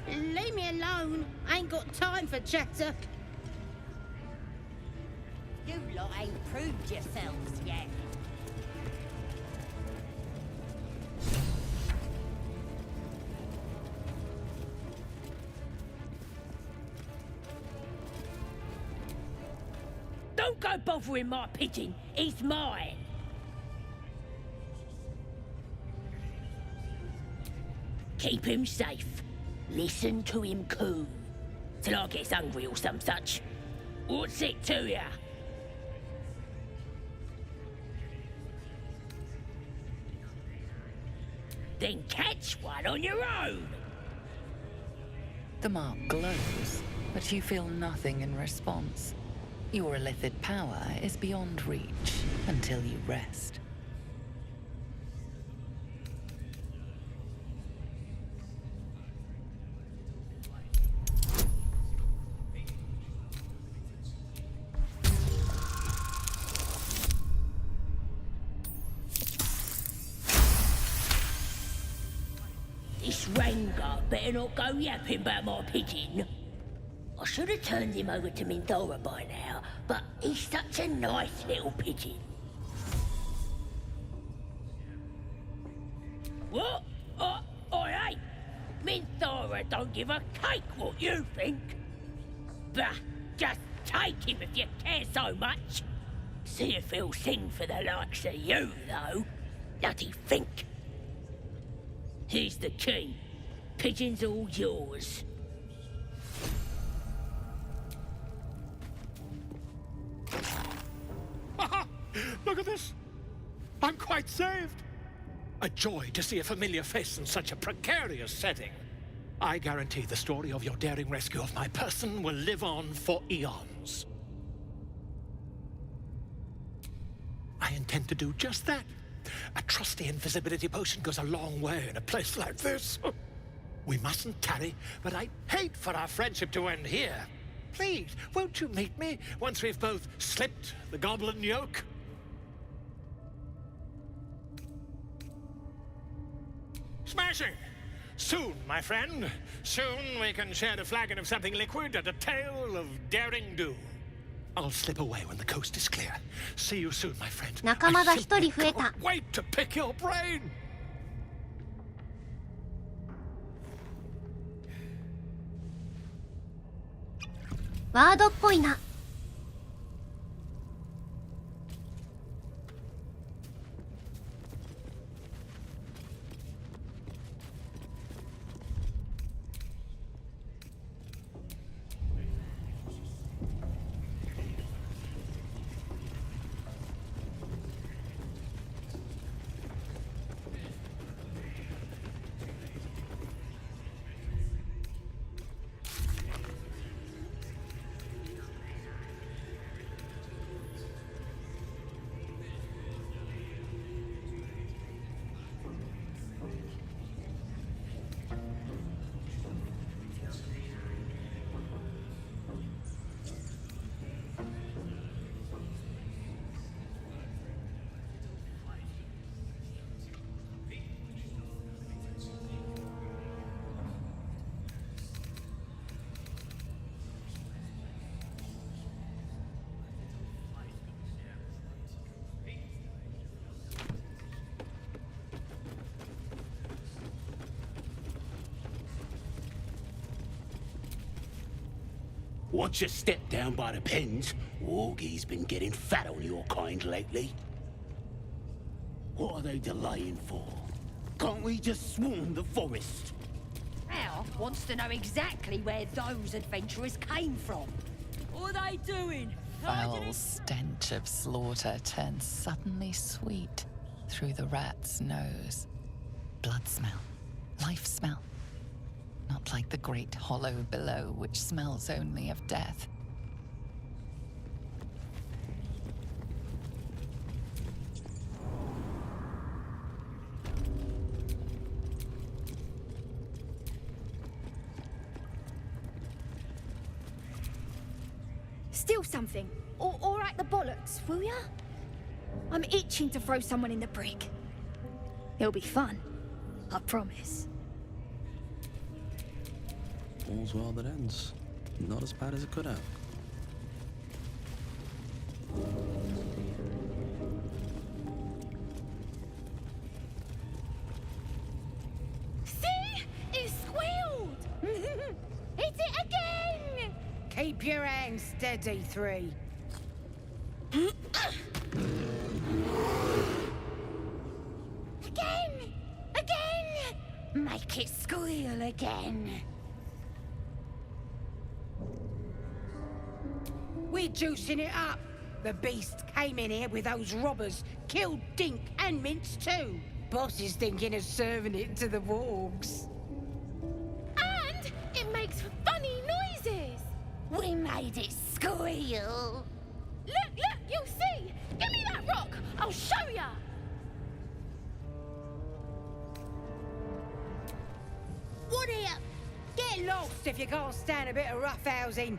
M: Leave me alone. I ain't got time for chatter.
J: You lot ain't proved yourselves yet. Don't go bothering my pigeon. He's mine. Keep him safe. Listen to him coo. Till I gets hungry or some such. What's it to ya? Then catch one on your own.
G: The mark glows, but you feel nothing in response. Your illithid power is beyond reach until you rest.
J: This Rengar better not go yapping about my pigeon. I should have turned him over to Mindora by now, but he's such a nice little pigeon. What? I ain't. Mindora don't give a cake what you think. Bah, just take him if you care so much. See if he'll sing for the likes of you, though. Bloody think. Here's the key. Pigeon's all yours.
L: Look at this. I'm quite saved. A joy to see a familiar face in such a precarious setting. I guarantee the story of your daring rescue of my person will live on for eons. I intend to do just that. A trusty invisibility potion goes a long way in a place like this. We mustn't tarry, but I'd hate for our friendship to end here. Please, won't you meet me once we've both slipped the goblin yoke? Smashing! Soon, my friend. Soon we can share a flagon of something liquid and a tale of daring do. I'll slip away when the coast is clear. See you soon, my friend.
A: 仲間が一人増えた。
L: Wait to pick your brain!
A: ワードっぽいな。
R: Watch your step down by the pens. Wargie's been getting fat on your kind lately. What are they delaying for? Can't we just swarm the forest?
J: Al wants to know exactly where those adventurers came from. What are they doing?
G: Foul stench of slaughter turns suddenly sweet through the rat's nose. Blood smell, life smell. Not like the great hollow below, which smells only of death.
S: Steal something. Or at the bollocks, will ya? I'm itching to throw someone in the brig. It'll be fun. I promise.
C: All's well that ends. Not as bad as it could have.
S: See? It squealed! Hit it again!
J: Keep your hands steady, 3.
S: Again! Again! Make it squeal again.
J: We're juicing it up. The beast came in here with those robbers, killed Dink and Mince too. Boss is thinking of serving it to the wargs.
S: And it makes funny noises.
M: We made it squeal.
S: Look, you'll see. Give me that rock. I'll show ya.
J: What here? Get lost if you can't stand a bit of roughhousing.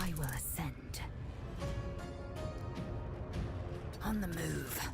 N: I will ascend. On the move.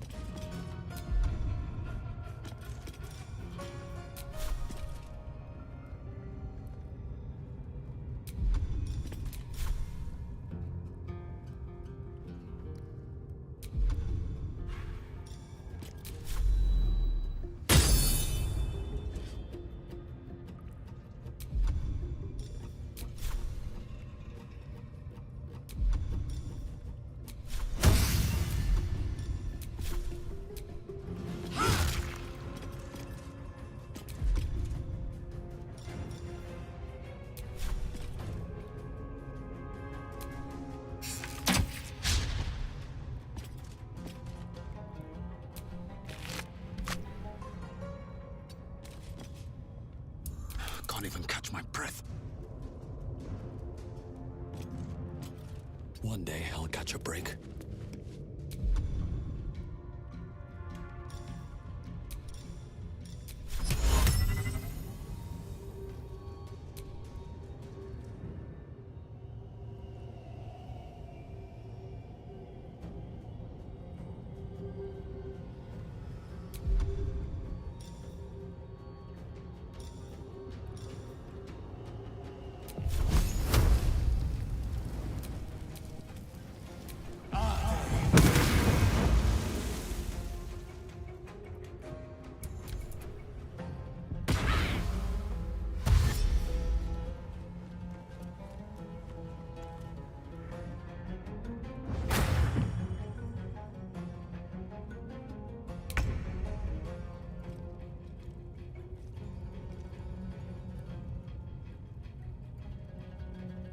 C: Can't even catch my breath. One day I'll catch a break.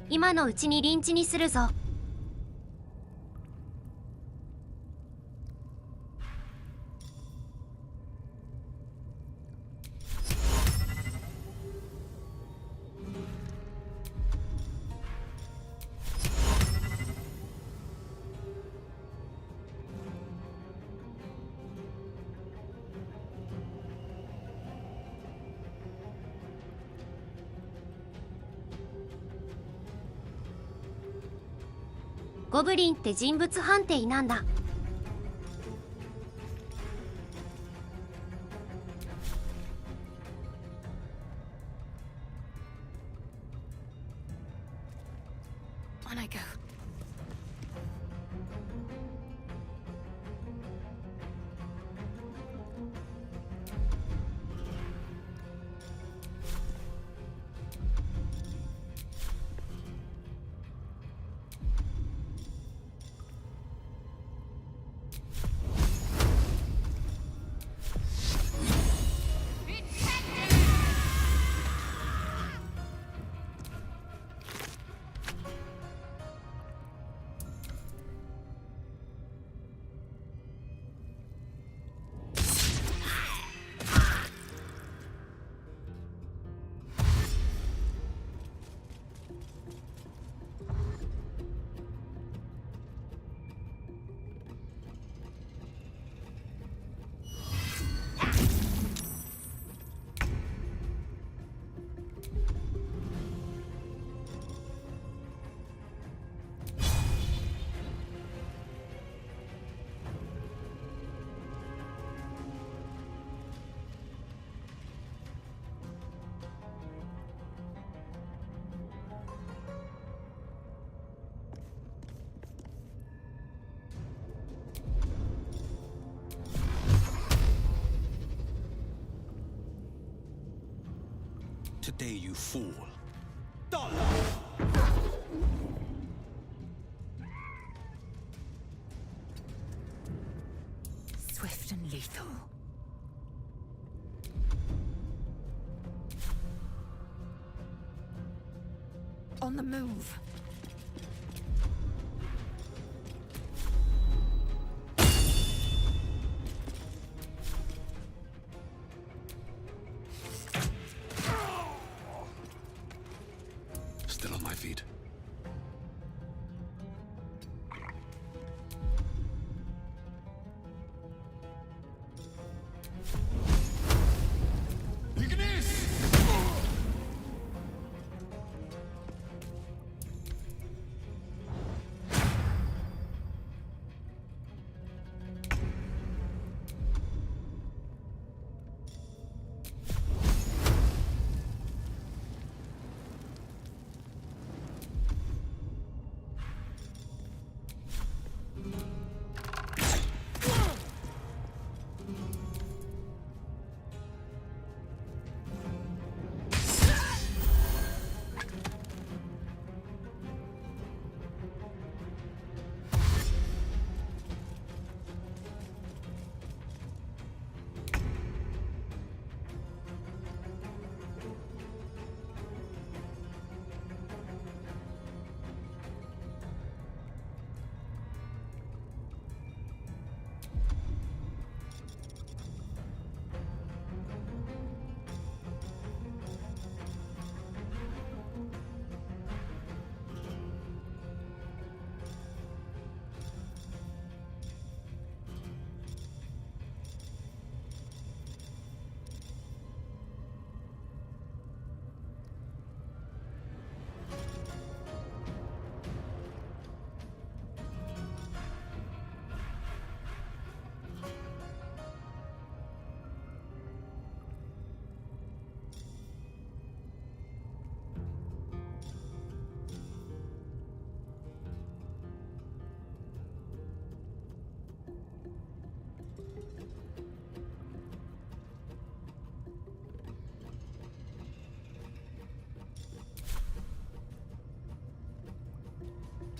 A: 今のうちにリンチにするぞ。ゴブリンって人物判定なんだ。
B: On I go.
P: Today you fool.
N: Swift and lethal. On the move.
P: Still on my feet.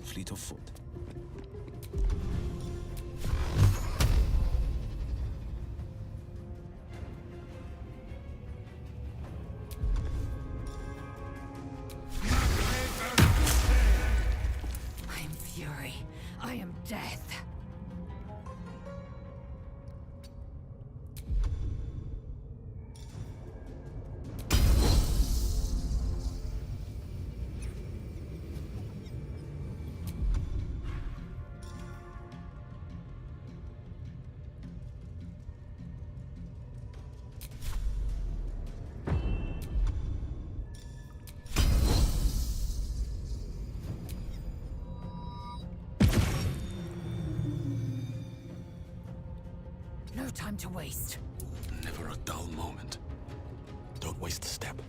O: Fleet of foot.
N: I am death. No time to waste.
O: Never a dull moment. Don't waste a step.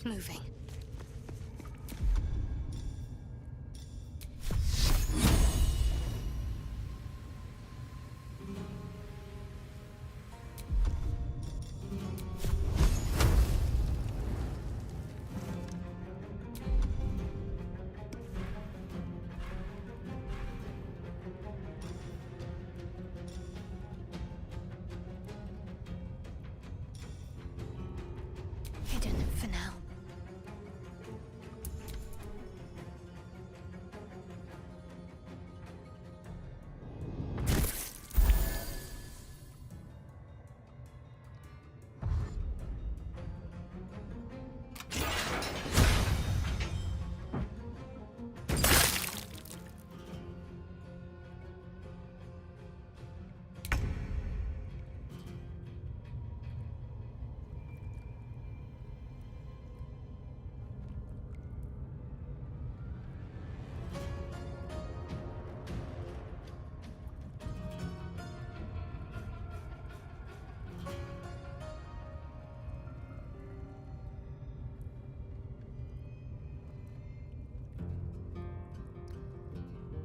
B: Moving. Hidden for now.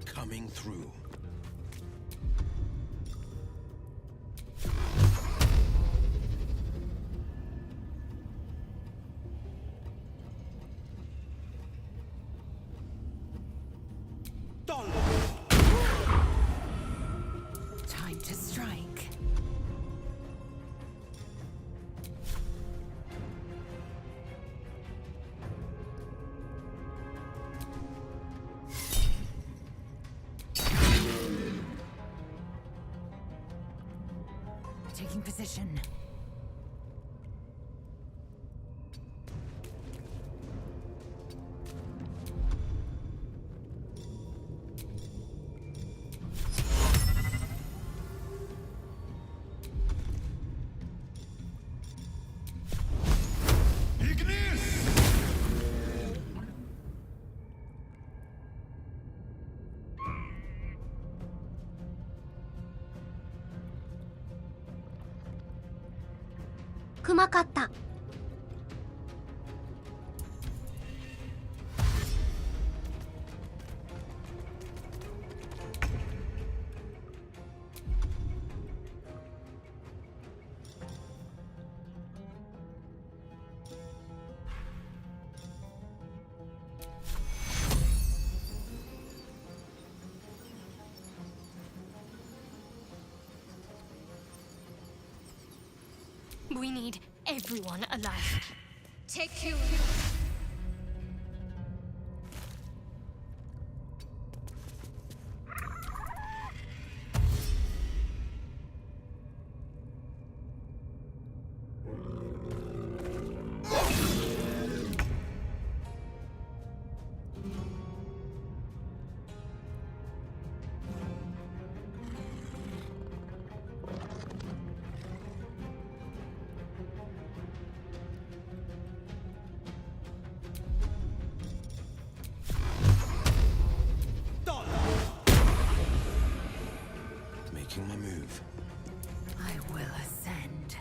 O: Coming through.
N: Time to strike. Taking position.
A: うまかった。
B: We need everyone alive. Take you.
O: Making my move.
N: I will ascend.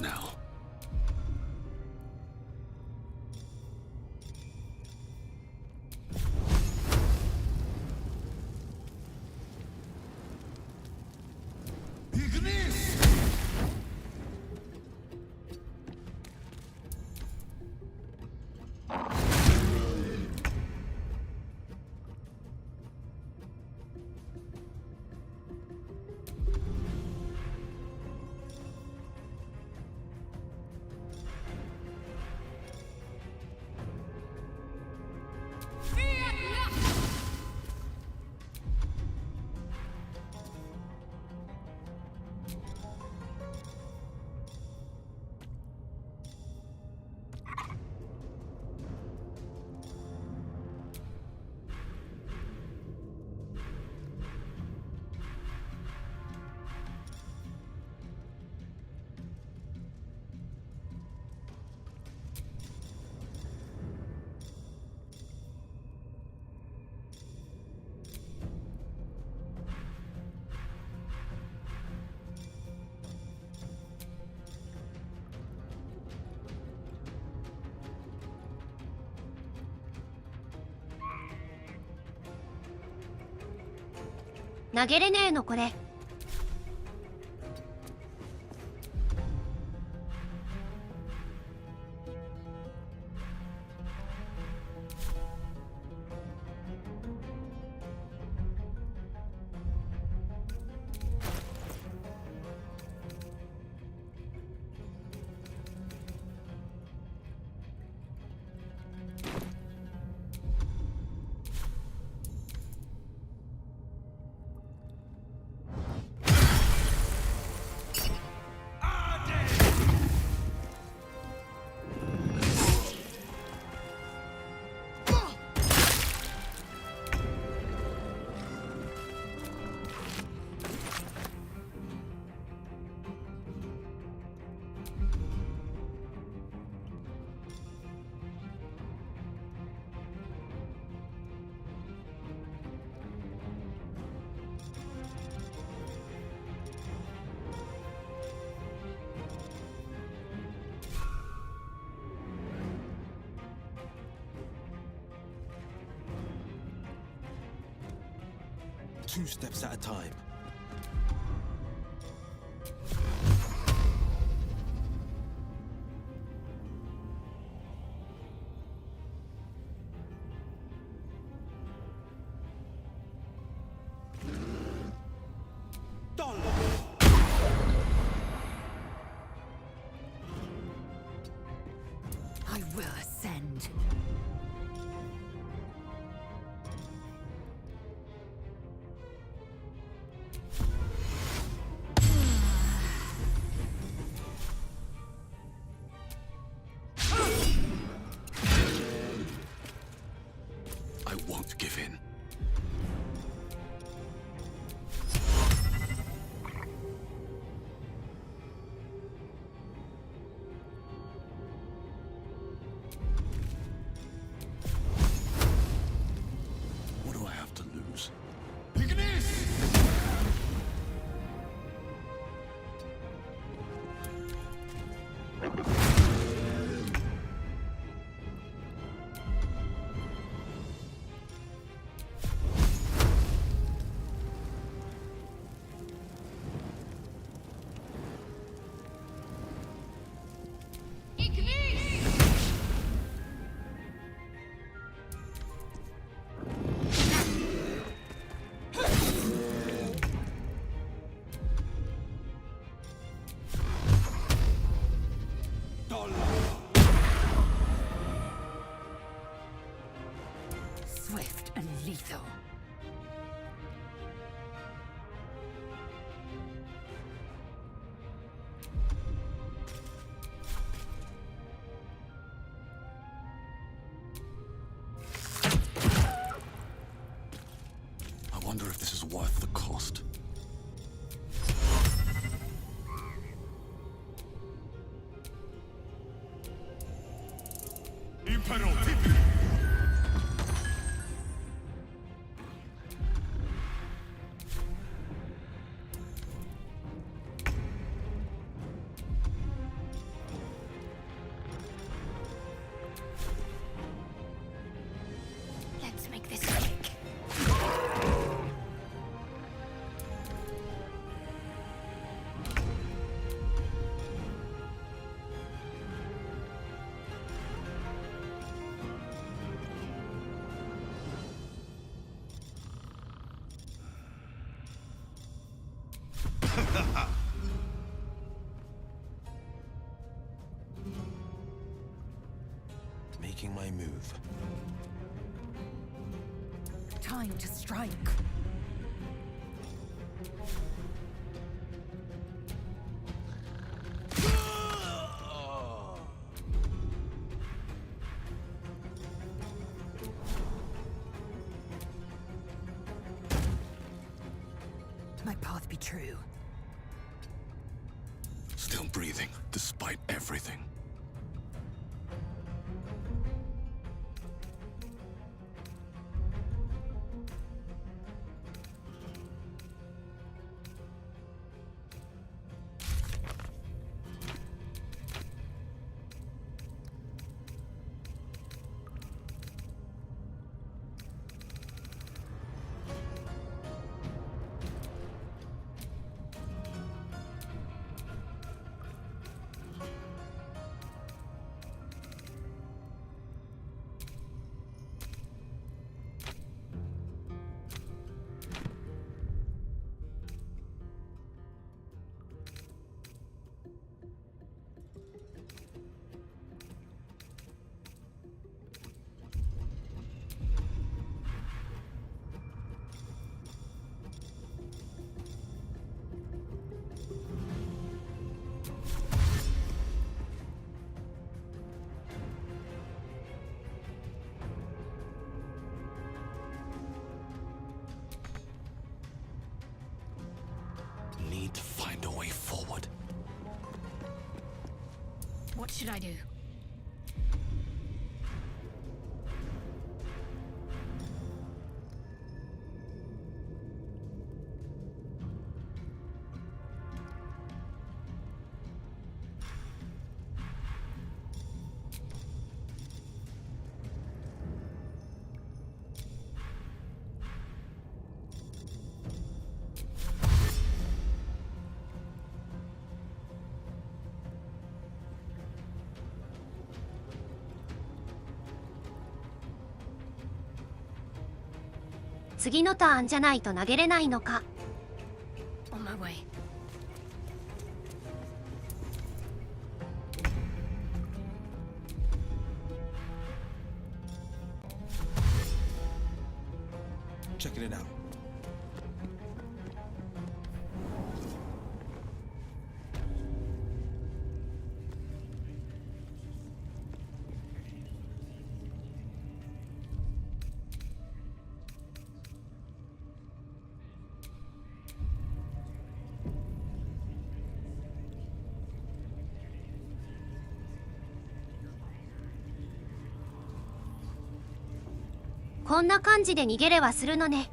O: now.
A: 「投げれねえのこれ」
Q: Two steps at a time.
N: I will ascend.
Q: move.
N: Time to strike. My path be true.
O: Still breathing, despite everything. Need to find a way forward.
B: What should I do?
A: 「次のターンじゃないと投げれないのか」
B: On my way.
Q: Checking it out.
A: 「こんな感じで逃げれはするのね」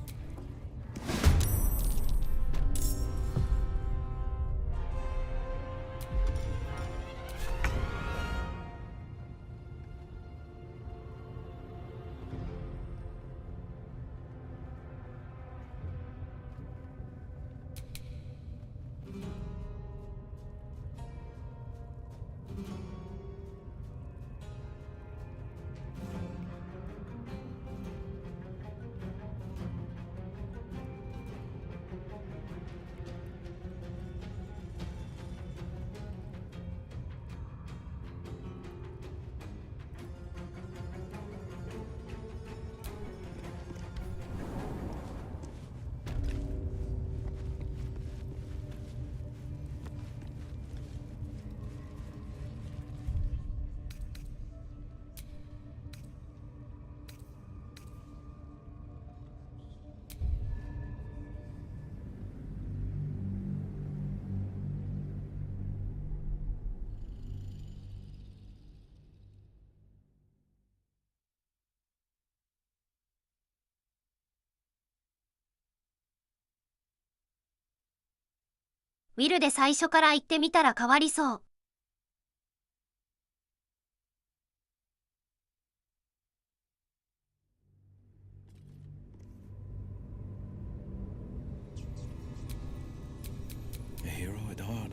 A: ウィルで最初から言ってみたら変わりそう。
Q: A hero at heart.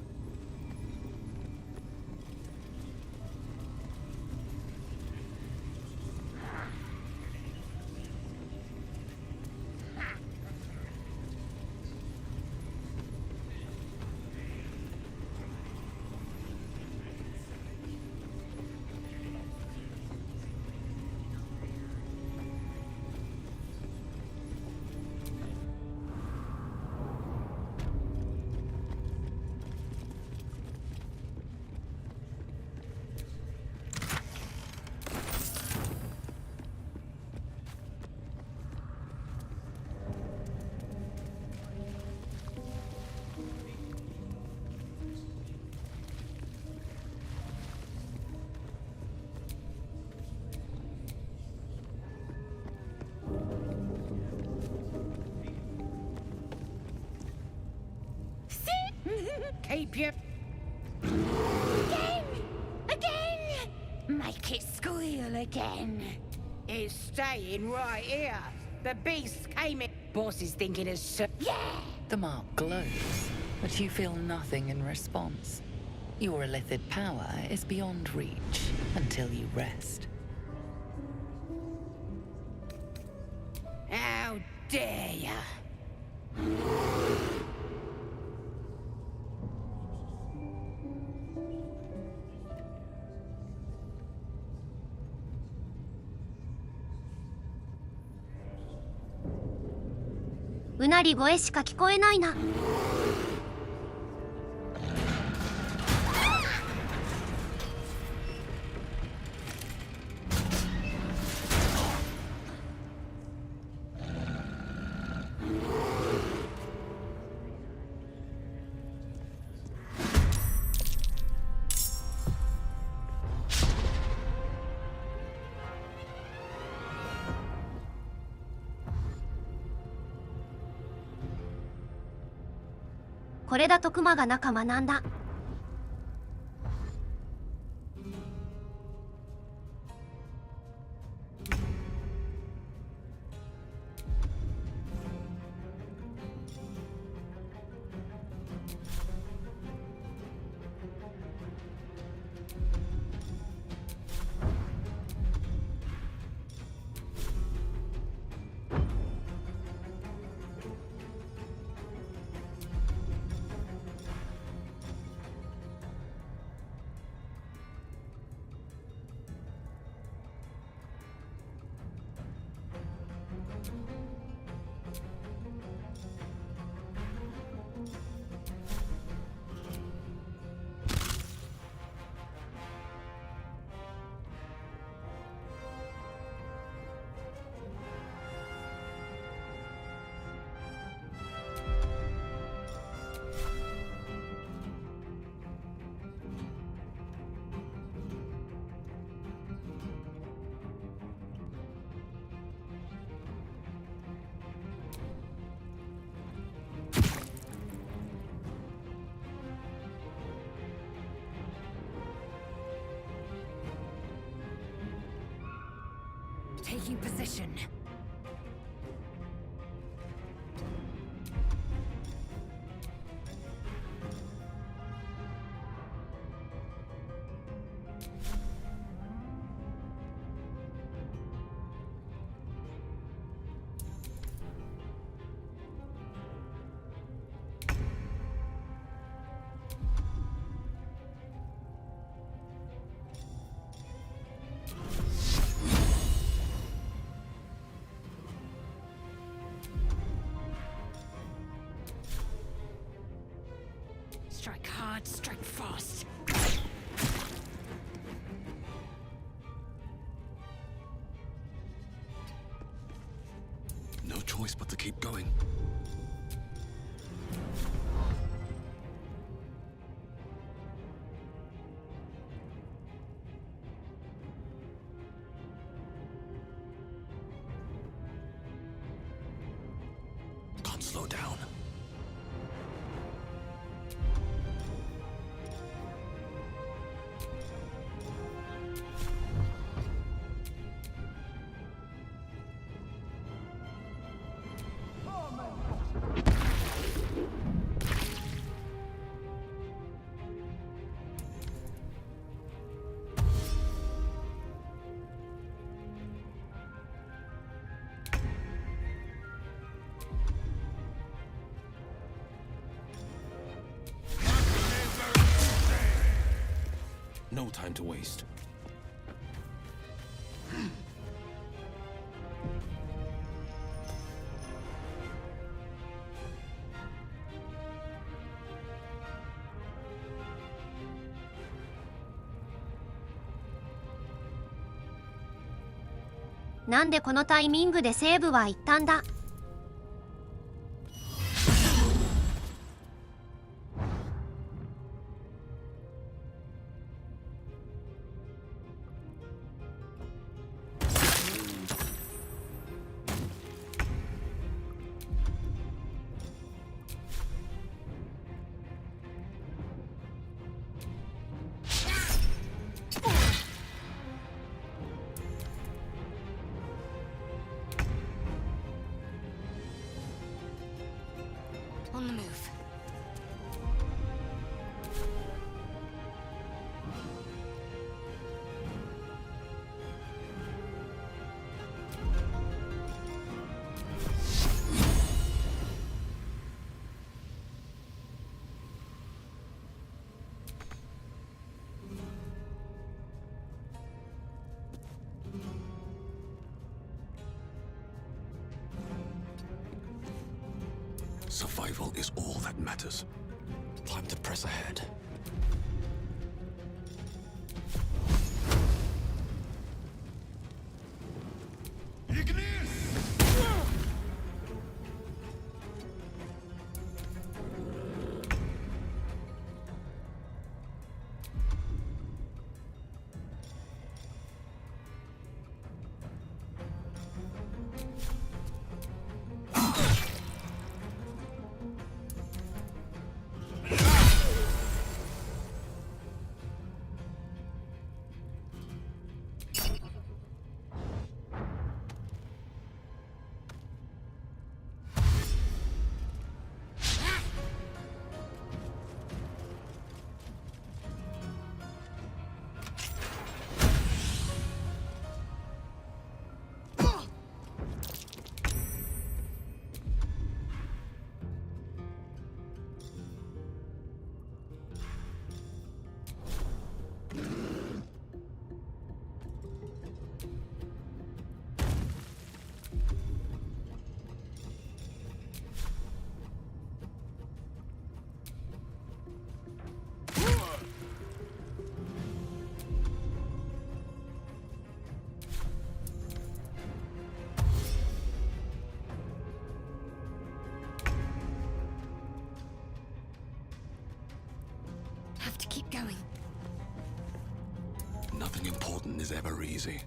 J: Keep your... Again! Make it squeal again. It's staying right here. The beast came in. Boss is thinking of so... Yeah!
G: The mark glows, but you feel nothing in response. Your illithid power is beyond reach until you rest.
J: How dare ya!
A: うなり声しか聞こえないな。これだとクマが仲間なんだ。
N: Taking position.
J: Strike hard, strike fast.
O: No choice but to keep going. Can't slow down. No time to waste.
A: 「なんでこのタイミングでセーブは言ったんだ」。
O: survival is all that matters.
P: Time to press ahead.
B: Have to keep going.
O: Nothing important is ever easy.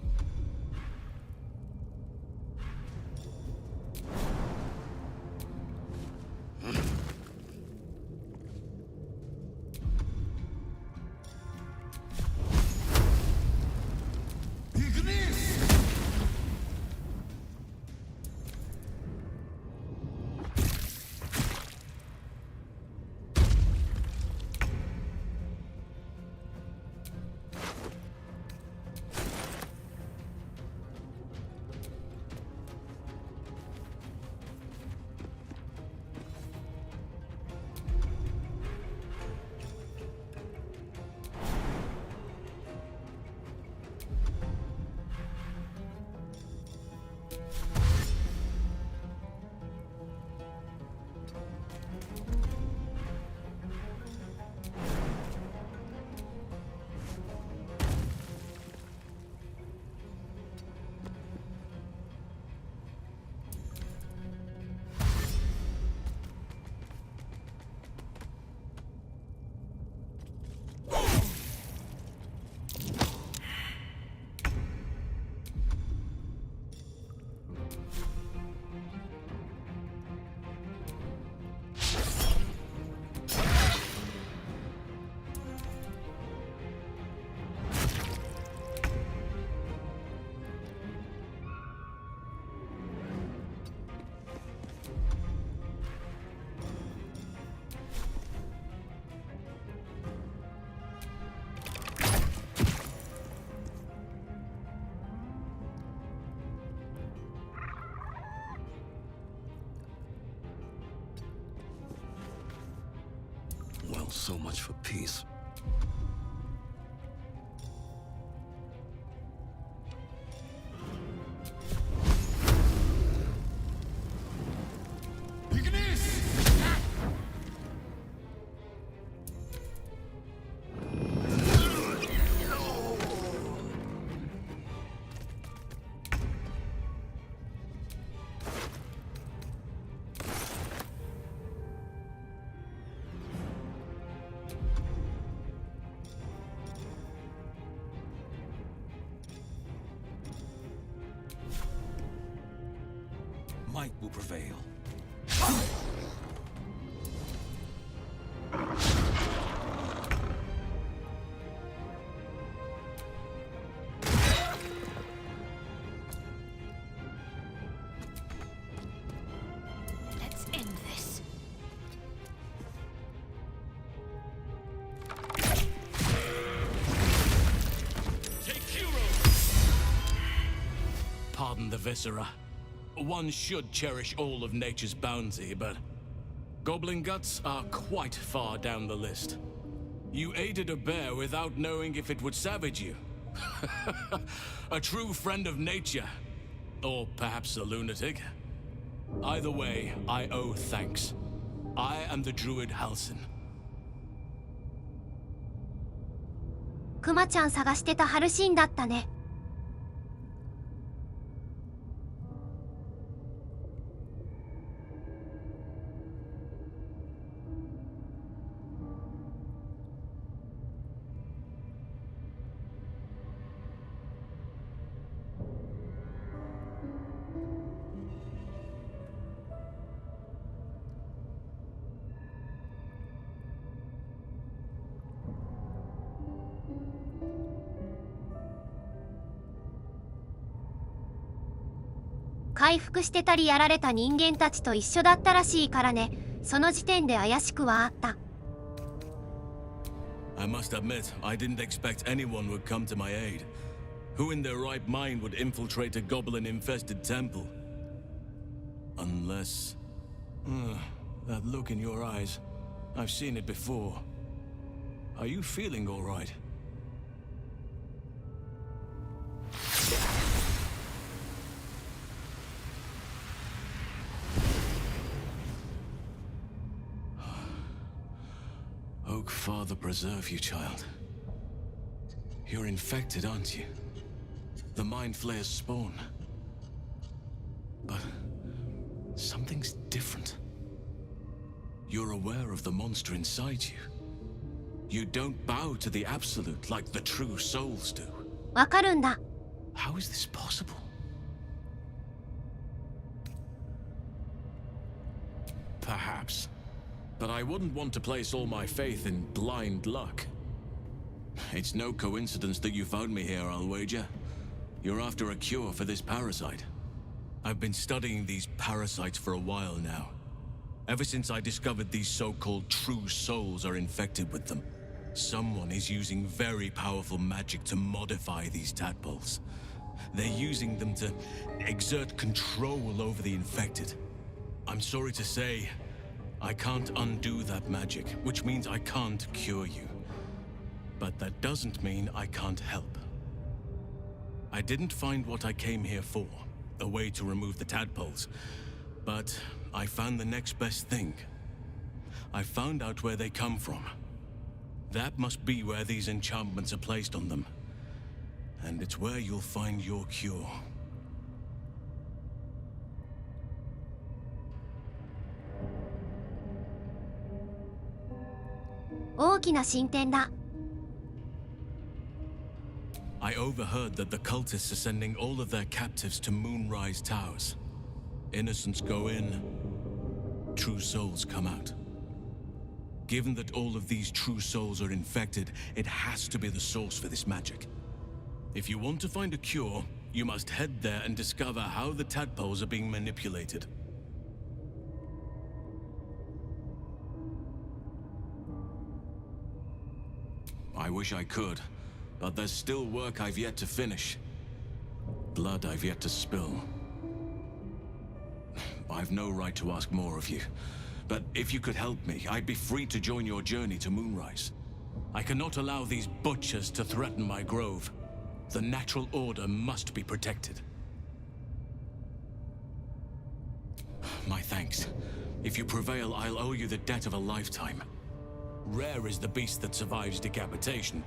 O: Well, so much for peace.
P: Might will prevail.
B: Let's end this.
T: Take hero! Pardon the viscera. One should cherish all of nature's bounty, but goblin guts are quite far down the list. You aided a bear without knowing if it would savage you. A true friend of nature. Or perhaps a lunatic. Either way, I owe thanks. I am the druid Halsin.
A: クマちゃん探してたハルシンだったね。回復してたりやられた人間たちと一緒だったらしいからね。その時点で怪しくはあった。
T: I must admit, I didn't expect anyone would come to my aid. Who in their right mind would infiltrate a goblin-infested temple? Unless... that look in your eyes. I've seen it before. Are you feeling all right? Oak Father preserve you, child. You're infected, aren't you? The Mind Flayer's spawn. But something's different. You're aware of the monster inside you. You don't bow to the Absolute like the true souls do.
A: わかるんだ。
T: How is this possible? Perhaps. But I wouldn't want to place all my faith in blind luck. It's no coincidence that you found me here, I'll wager. You're after a cure for this parasite. I've been studying these parasites for a while now. Ever since I discovered these so-called true souls are infected with them. Someone is using very powerful magic to modify these tadpoles. They're using them to exert control over the infected. I'm sorry to say, I can't undo that magic, which means I can't cure you. But that doesn't mean I can't help. I didn't find what I came here for, a way to remove the tadpoles, but I found the next best thing. I found out where they come from. That must be where these enchantments are placed on them. And it's where you'll find your cure.
A: 大きな進展だ。
T: I overheard that the cultists are sending all of their captives to Moonrise Towers. Innocents go in, true souls come out. Given that all of these true souls are infected, it has to be the source for this magic. If you want to find a cure, you must head there and discover how the tadpoles are being manipulated. I wish I could, but there's still work I've yet to finish. Blood I've yet to spill. I've no right to ask more of you, but if you could help me, I'd be free to join your journey to Moonrise. I cannot allow these butchers to threaten my grove. The natural order must be protected. My thanks. If you prevail, I'll owe you the debt of a lifetime. Rare is the beast that survives decapitation.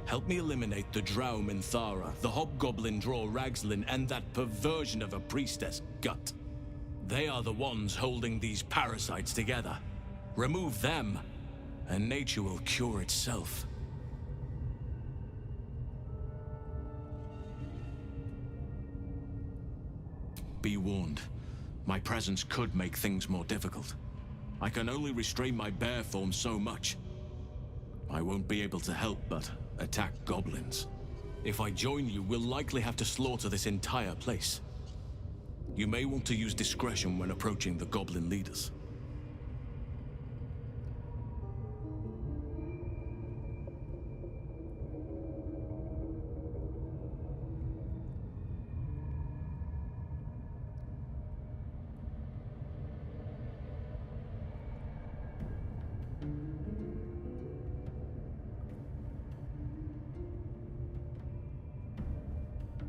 T: Help me eliminate the Drow Minthara, the Hobgoblin Draw Ragslin, and that perversion of a priestess, Gut. They are the ones holding these parasites together. Remove them, and nature will cure itself. Be warned. My presence could make things more difficult. I can only restrain my bear form so much. I won't be able to help but attack goblins. If I join you, we'll likely have to slaughter this entire place. You may want to use discretion when approaching the goblin leaders.
A: 「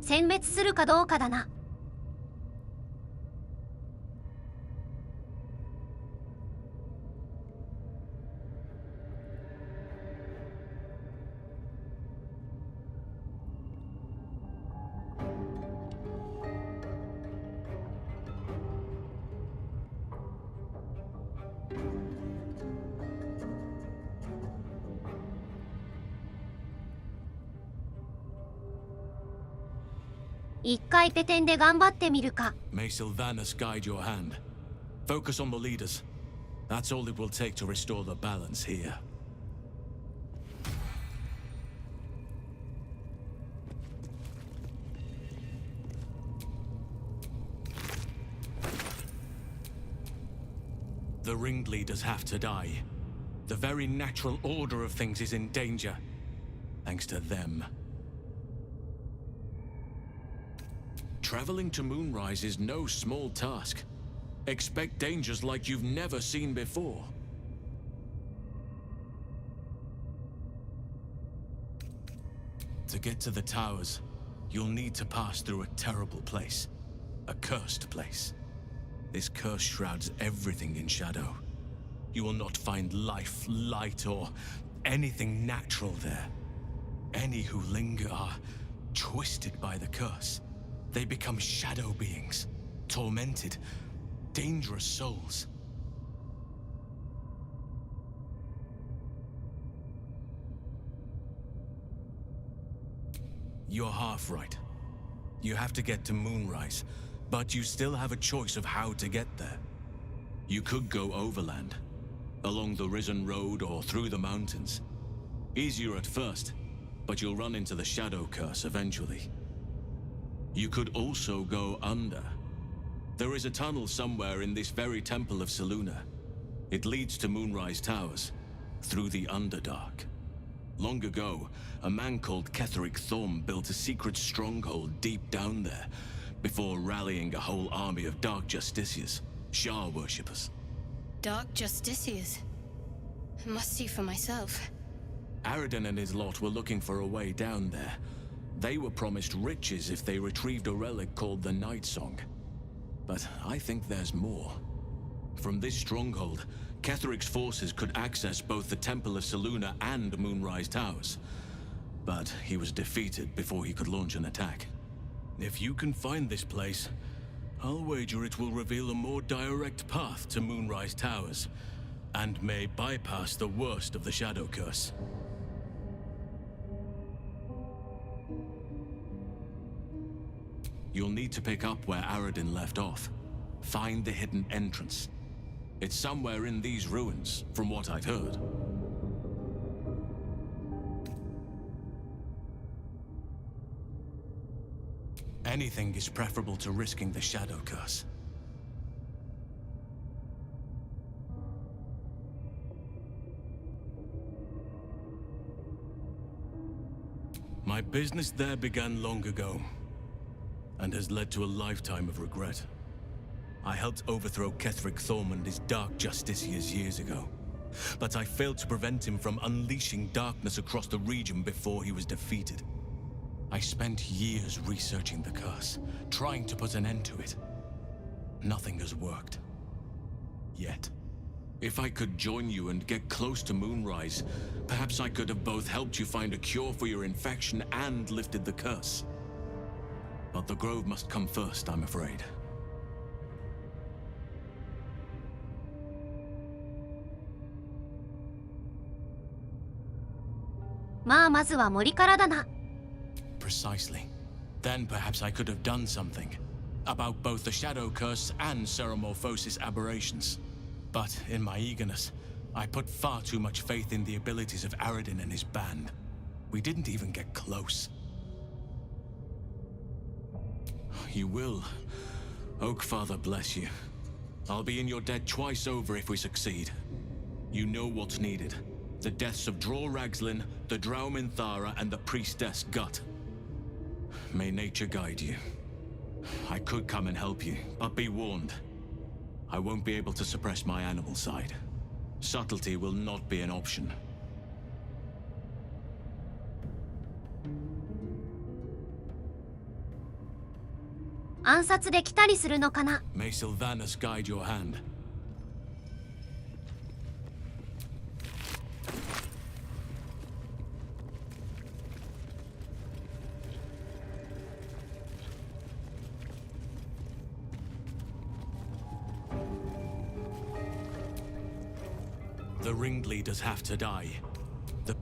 A: 殲滅するかどうかだな。一回ペテンで頑張ってみるか。
T: May Sylvanas guide your hand. Focus on the leaders. That's all it will take to restore the balance here. The ringleaders have to die. The very natural order of things is in danger, thanks to them. Traveling to Moonrise is no small task. Expect dangers like you've never seen before. To get to the towers, you'll need to pass through a terrible place. A cursed place. This curse shrouds everything in shadow. You will not find life, light, or anything natural there. Any who linger are twisted by the curse. They become shadow beings, tormented, dangerous souls. You're half right. You have to get to Moonrise, but you still have a choice of how to get there. You could go overland, along the Risen Road or through the mountains. Easier at first, but you'll run into the Shadow Curse eventually. You could also go under. There is a tunnel somewhere in this very Temple of Selûne. It leads to Moonrise Towers, through the Underdark. Long ago, a man called Ketheric Thorm built a secret stronghold deep down there, before rallying a whole army of Dark Justiciars, Shah worshippers.
B: Dark Justiciars? I must see for myself.
T: Aradin and his lot were looking for a way down there. They were promised riches if they retrieved a relic called the Night Song. But I think there's more. From this stronghold, Ketheric's forces could access both the Temple of Selûne and Moonrise Towers. But he was defeated before he could launch an attack. If you can find this place, I'll wager it will reveal a more direct path to Moonrise Towers, and may bypass the worst of the Shadow Curse. You'll need to pick up where Aradin left off. Find the hidden entrance. It's somewhere in these ruins, from what I've heard. Anything is preferable to risking the Shadow Curse. My business there began long ago, and has led to a lifetime of regret. I helped overthrow Ketheric Thorm and his Dark Justiciars years ago, but I failed to prevent him from unleashing darkness across the region before he was defeated. I spent years researching the curse, trying to put an end to it. Nothing has worked. Yet. If I could join you and get close to Moonrise, perhaps I could have both helped you find a cure for your infection and lifted the curse. But the grove must come first, I'm afraid.
A: まあまずは森からだな。
T: Precisely. Then perhaps I could have done something about both the Shadow Curse and Ceramorphosis aberrations. But in my eagerness, I put far too much faith in the abilities of Aradin and his band. We didn't even get close. You will. Oakfather bless you. I'll be in your debt twice over if we succeed. You know what's needed. The deaths of Dror Ragslin, the Drow Minthara, and the Priestess Gut. May nature guide you. I could come and help you, but be warned. I won't be able to suppress my animal side. Subtlety will not be an option.
A: 暗殺できたりするのかな。
T: May Sylvanas guide your hand. the ringleaders have to die. The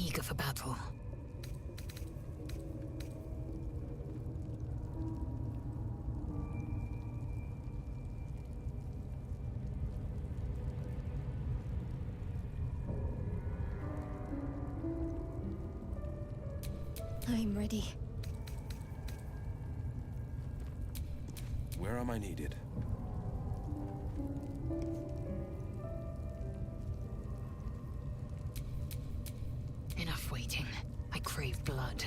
N: Eager for battle.
S: I'm ready.
C: Where am I needed?
N: Enough waiting. I crave blood.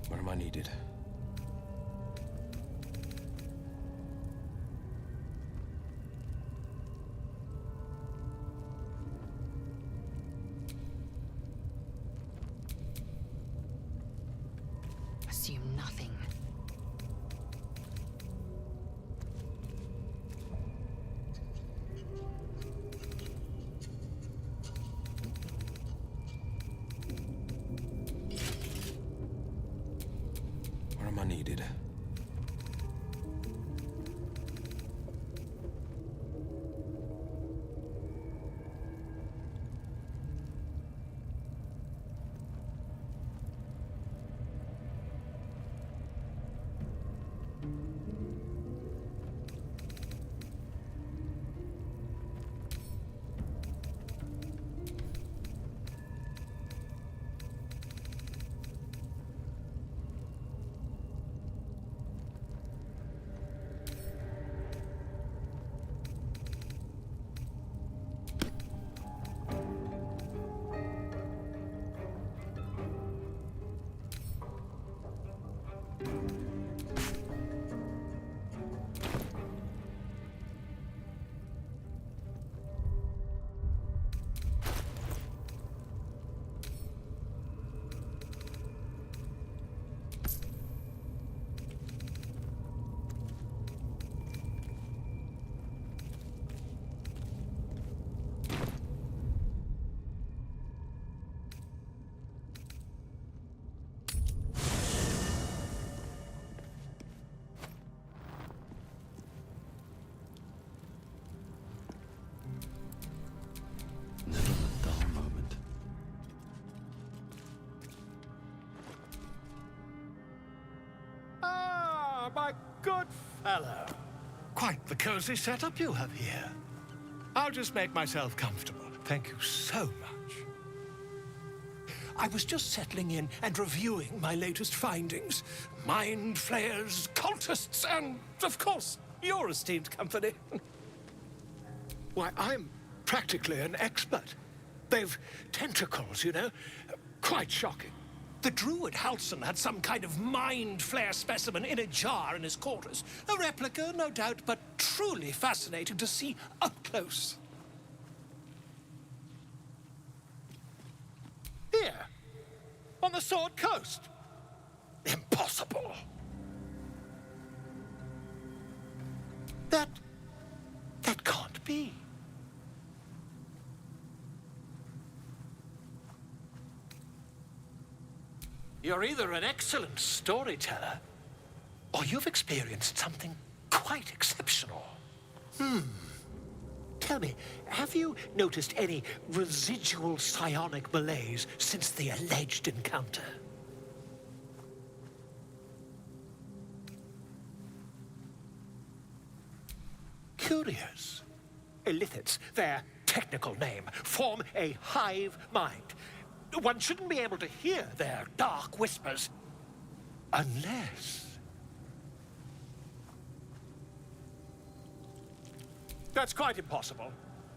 C: Where am I needed?
N: Assume nothing.
C: Where am I needed?
O: Never a dull moment.
L: Ah, my good fellow. Quite the cozy setup you have here. I'll just make myself comfortable. Thank you so much. I was just settling in and reviewing my latest findings. Mind flayers, cultists, and, of course, your esteemed company. Why, I'm practically an expert. They've tentacles, you know? Quite shocking. The druid Halson had some kind of mind flare specimen in a jar in his quarters. A replica, no doubt, but truly fascinating to see up close. Here, on the Sword Coast. Impossible. That can't be. You're either an excellent storyteller, or you've experienced something quite exceptional. Tell me, have you noticed any residual psionic malaise since the alleged encounter? Curious. Illithids, their technical name, form a hive mind. One shouldn't be able to hear their dark whispers unless... That's quite impossible.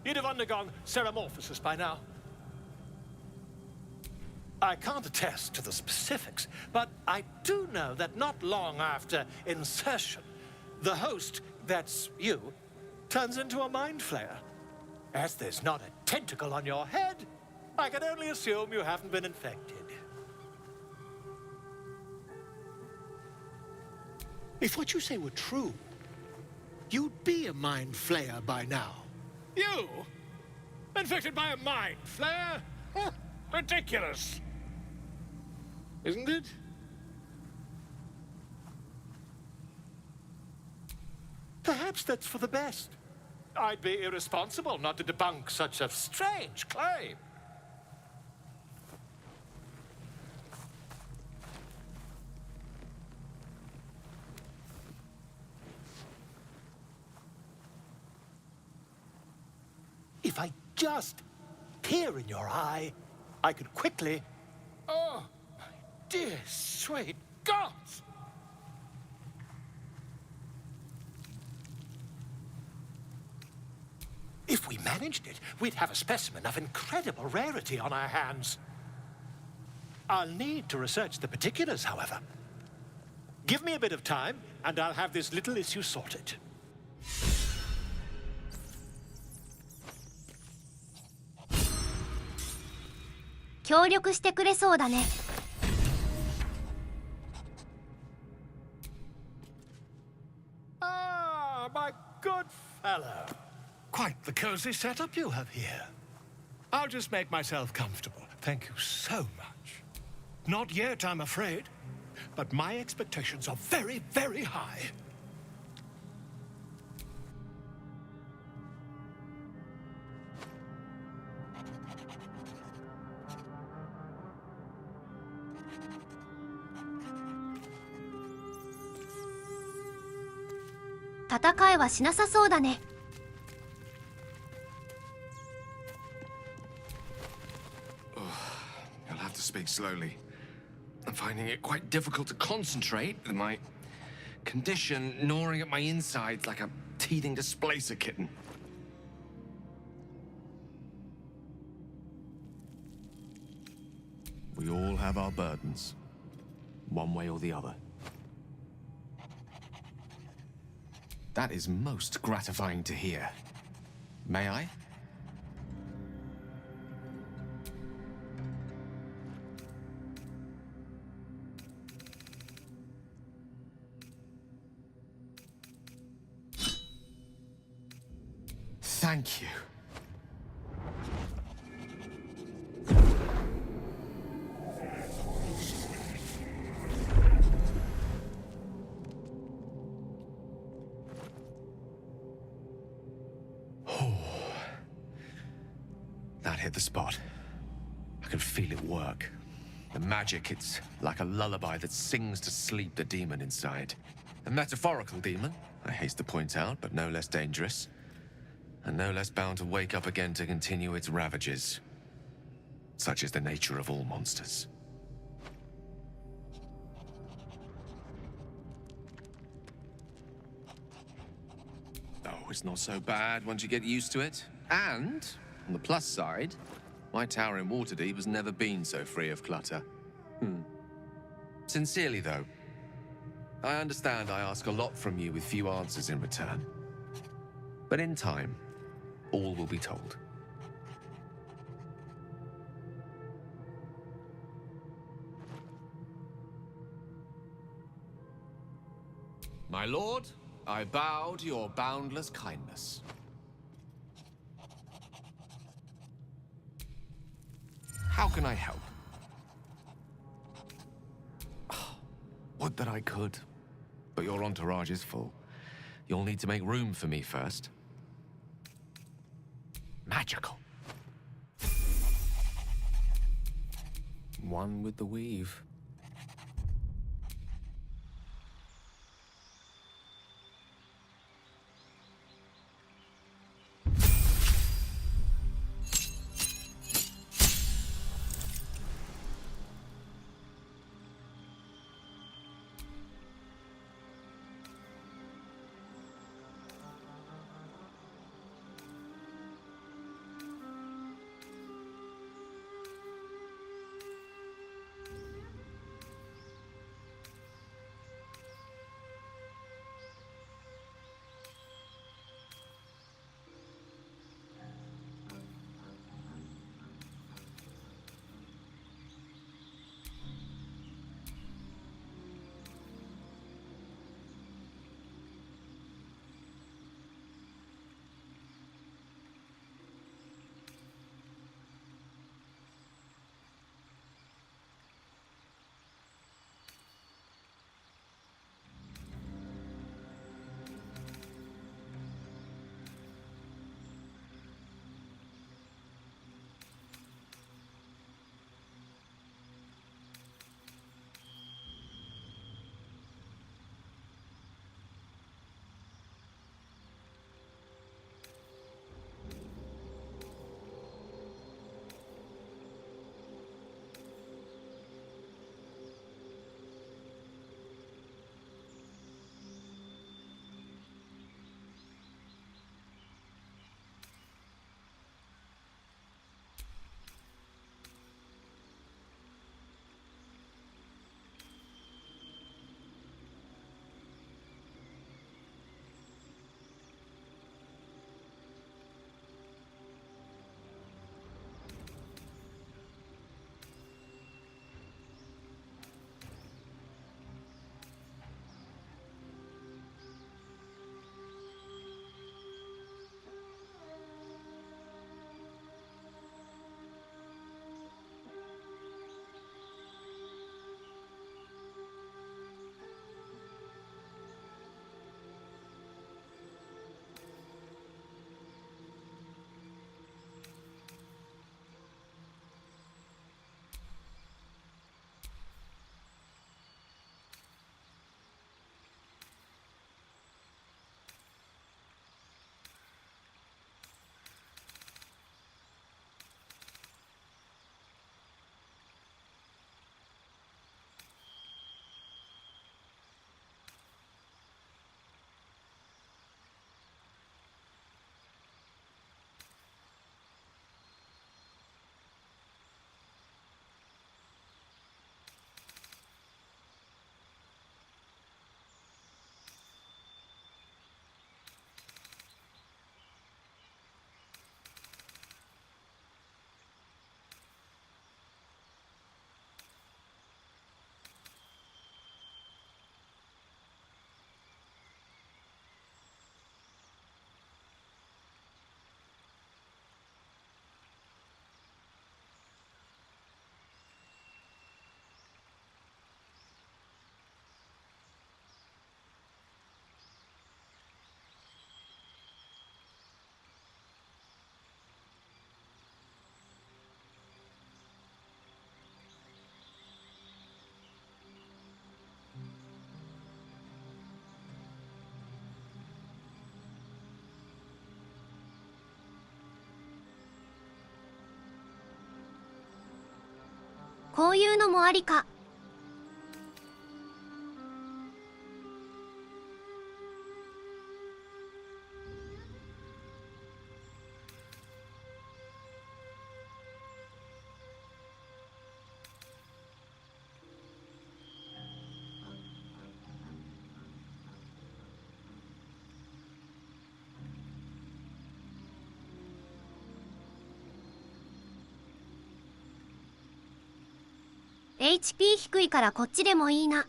L: You'd have undergone ceramorphosis by now. I can't attest to the specifics, but I do know that not long after insertion, the host, that's you, turns into a mind flayer. As there's not a tentacle on your head, I can only assume you haven't been infected. If what you say were true, you'd be a mind flayer by now.
H: You? Infected by a mind flare? Huh, ridiculous. Isn't it?
L: Perhaps that's for the best. I'd be irresponsible not to debunk such a strange claim. If I just peer in your eye, I could quickly...
H: Oh, my dear, sweet gods!
L: If we managed it, we'd have a specimen of incredible rarity on our hands. I'll need to research the particulars, however. Give me a bit of time, and I'll have this little issue sorted.
A: 協力してくれそうだね。
L: Ah, my good fellow. Quite the cozy setup you have here. I'll just make myself comfortable. Thank you so much. Not yet, I'm afraid. But my expectations are very, very high.
A: 「戦いはしなさそうだね。
Q: You'll have to speak slowly. I'm finding it quite difficult to concentrate with my condition gnawing at my insides like a teething displacer kitten. We all have our burdens, one way or the other. That is most gratifying to hear. May I? Thank you. That hit the spot. I can feel it work. The magic, it's like a lullaby that sings to sleep the demon inside. A metaphorical demon, I haste to point out, but no less dangerous. And no less bound to wake up again to continue its ravages. Such is the nature of all monsters. Oh, it's not so bad once you get used to it. And, on the plus side, my tower in Waterdeep has never been so free of clutter. Sincerely, though, I understand I ask a lot from you with few answers in return. But in time, all will be told. My lord, I bow to your boundless kindness. How can I help? Would that I could, but your entourage is full. You'll need to make room for me first.
L: magical.
Q: One with the weave.
A: こういうのもありか。HP 低いからこっちでもいいな。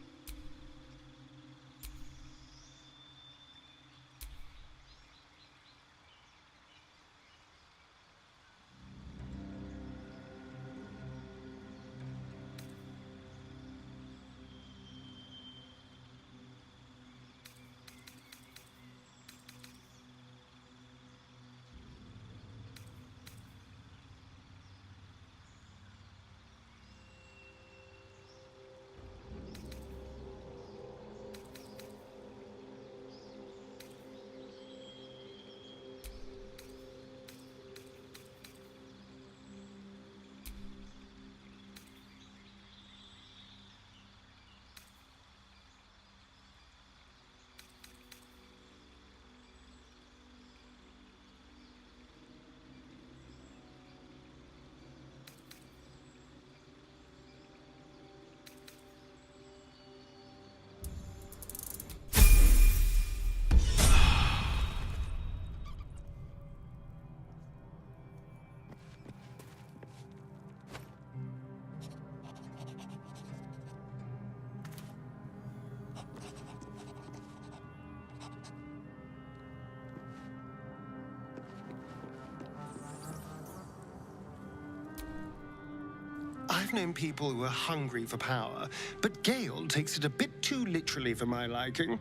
U: I've known people who are hungry for power, but Gale takes it a bit too literally for my liking.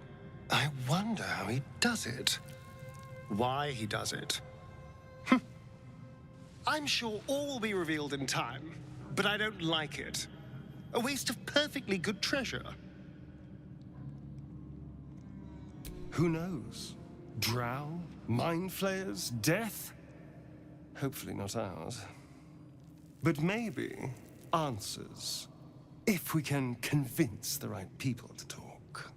U: I wonder how he does it. Why he does it. I'm sure all will be revealed in time, but I don't like it. A waste of perfectly good treasure.
E: Who knows? Drow? Mind flayers? Death? Hopefully not ours. But maybe answers, if we can convince the right people to talk.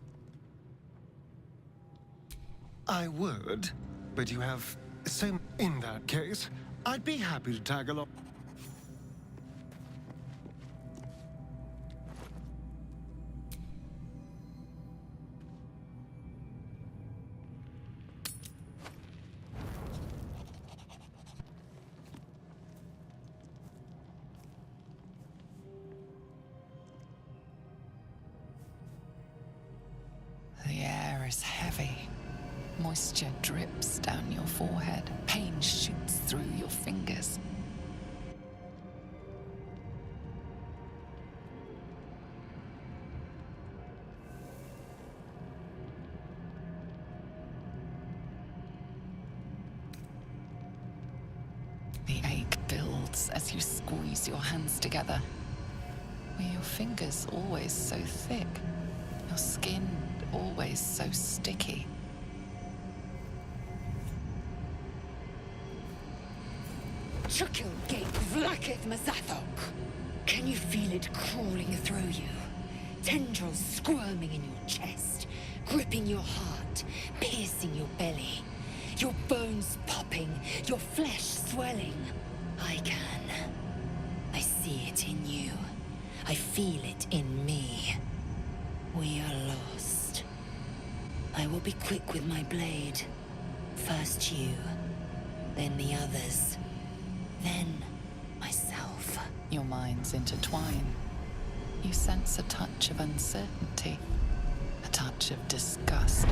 U: I would, but you have so... In that case, I'd be happy to tag along.
G: The air is heavy. Moisture drips down your forehead. Pain shoots through your fingers. The ache builds as you squeeze your hands together. Were your fingers always so thick? Your skin always so sticky?
J: Chukil Gate Vlakith Mazathok. Can you feel it crawling through you? Tendrils squirming in your chest, gripping your heart, piercing your belly. Your bones popping, your flesh swelling. I can. I see it in you. I feel it in me. We are lost. I will be quick with my blade. First you, then the others, then myself.
G: Your minds intertwine. You sense a touch of uncertainty, a touch of disgust.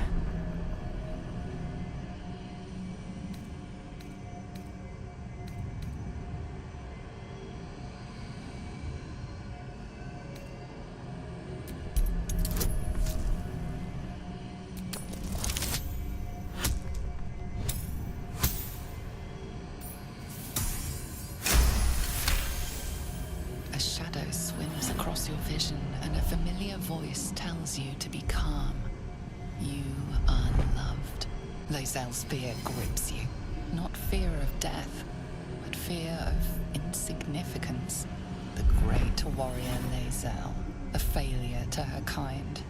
G: A shadow swims across your vision, and a familiar voice tells you to be calm. You are loved. Lae'zel's fear grips you. Not fear of death, but fear of insignificance. The great warrior Lae'zel, a failure to her kind.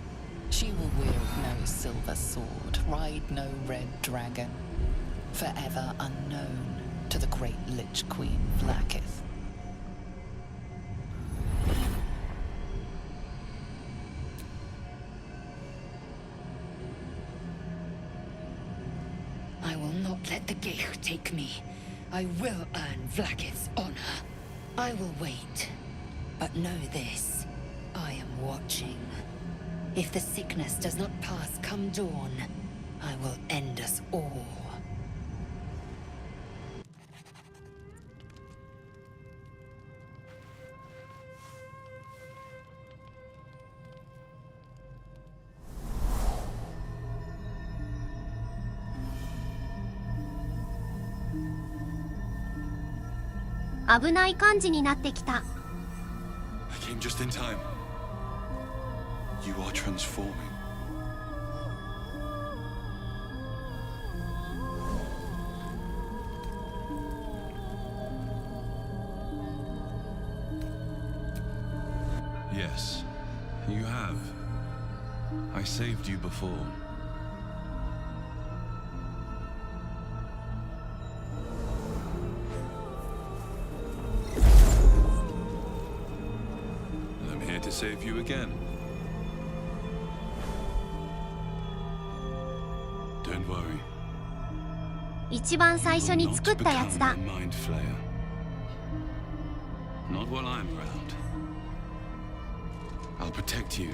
G: She will wield no silver sword, ride no red dragon. Forever unknown to the great Lich Queen Vlakith.
J: I will not let the Gate take me. I will earn Vlakith's honor. I will wait. But know this, I am watching. If the sickness does not pass come dawn, I will end us all.
A: 危ない感じになってきた。
O: I came just in time. You are transforming. Yes, you have. I saved you before. I'm here to save you again. Don't worry.
A: 一番最初に作ったやつだ。
O: Mind flayer. Not while I'm around. I'll protect you.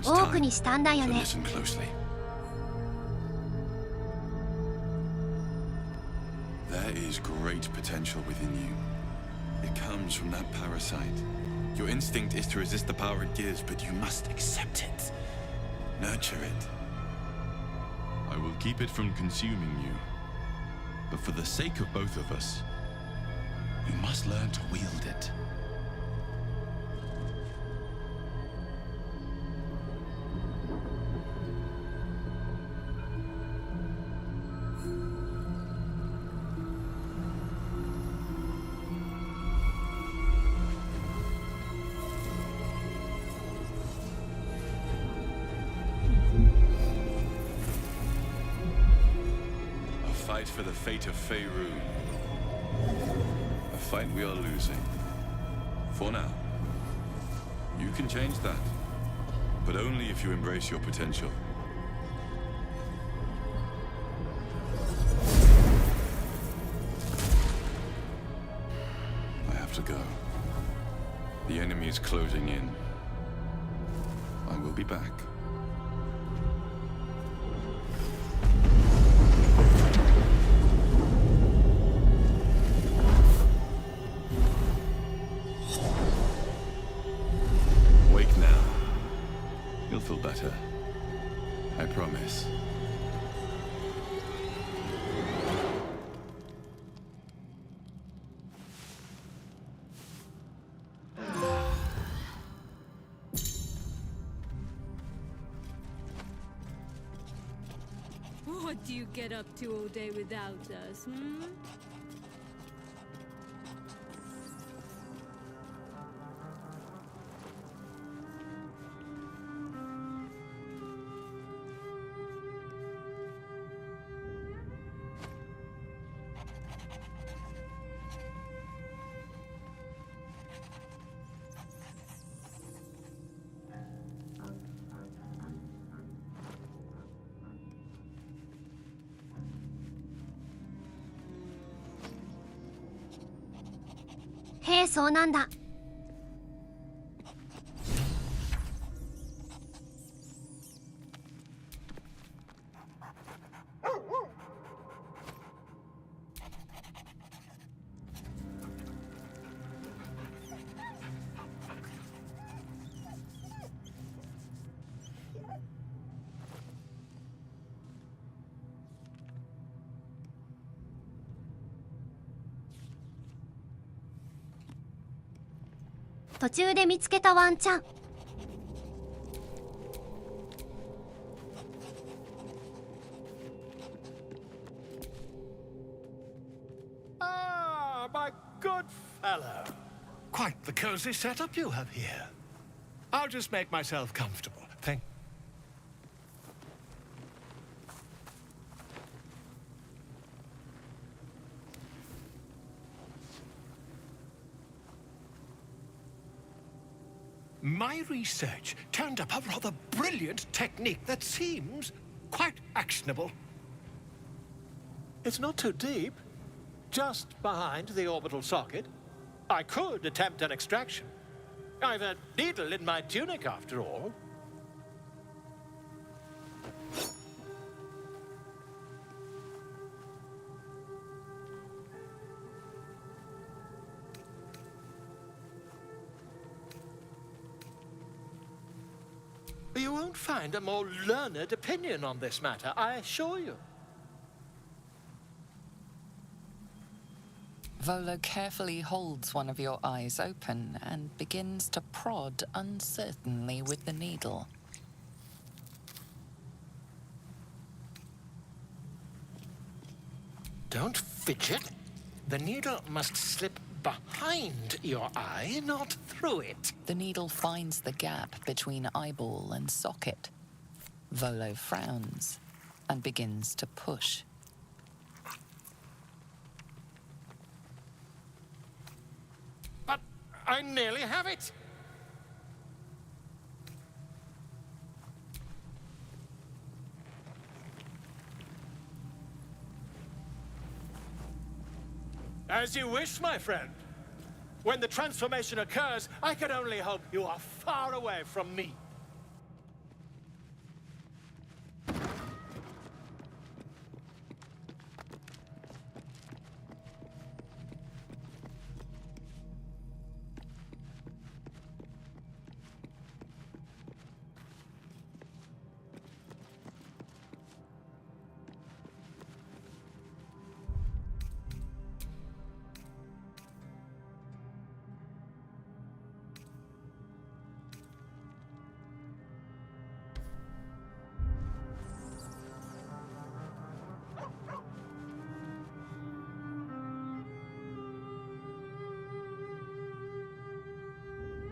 O: much
A: 多く
O: time,
A: にしたんだよ
O: so
A: ね。
O: listen closely. There is great potential within you. It comes from that parasite. Your instinct is to resist the power it gives, but you must accept it. Nurture it. I will keep it from consuming you. But for the sake of both of us, you must learn to wield it. A fight for the fate of Faerun. A fight we are losing. For now. You can change that. But only if you embrace your potential. I have to go. The enemy is closing in. I will be back. Wake now. You'll feel better. I promise.
D: What do you get up to all day without us, hmm?
A: へえ、そうなんだ。途中で見つけたワンちゃん。
L: Ah, my good fellow. Quite the cozy setup you have here. I'll just make myself comfortable. Thank My research turned up a rather brilliant technique that seems quite actionable. It's not too deep, just behind the orbital socket. I could attempt an extraction. I've a needle in my tunic, after all. You won't find a more learned opinion on this matter, I assure you.
G: Volo carefully holds one of your eyes open and begins to prod uncertainly with the needle.
L: Don't fidget. The needle must slip behind your eye, not through it.
G: The needle finds the gap between eyeball and socket. Volo frowns and begins to push.
L: But I nearly have it. As you wish, my friend. When the transformation occurs, I can only hope you are far away from me.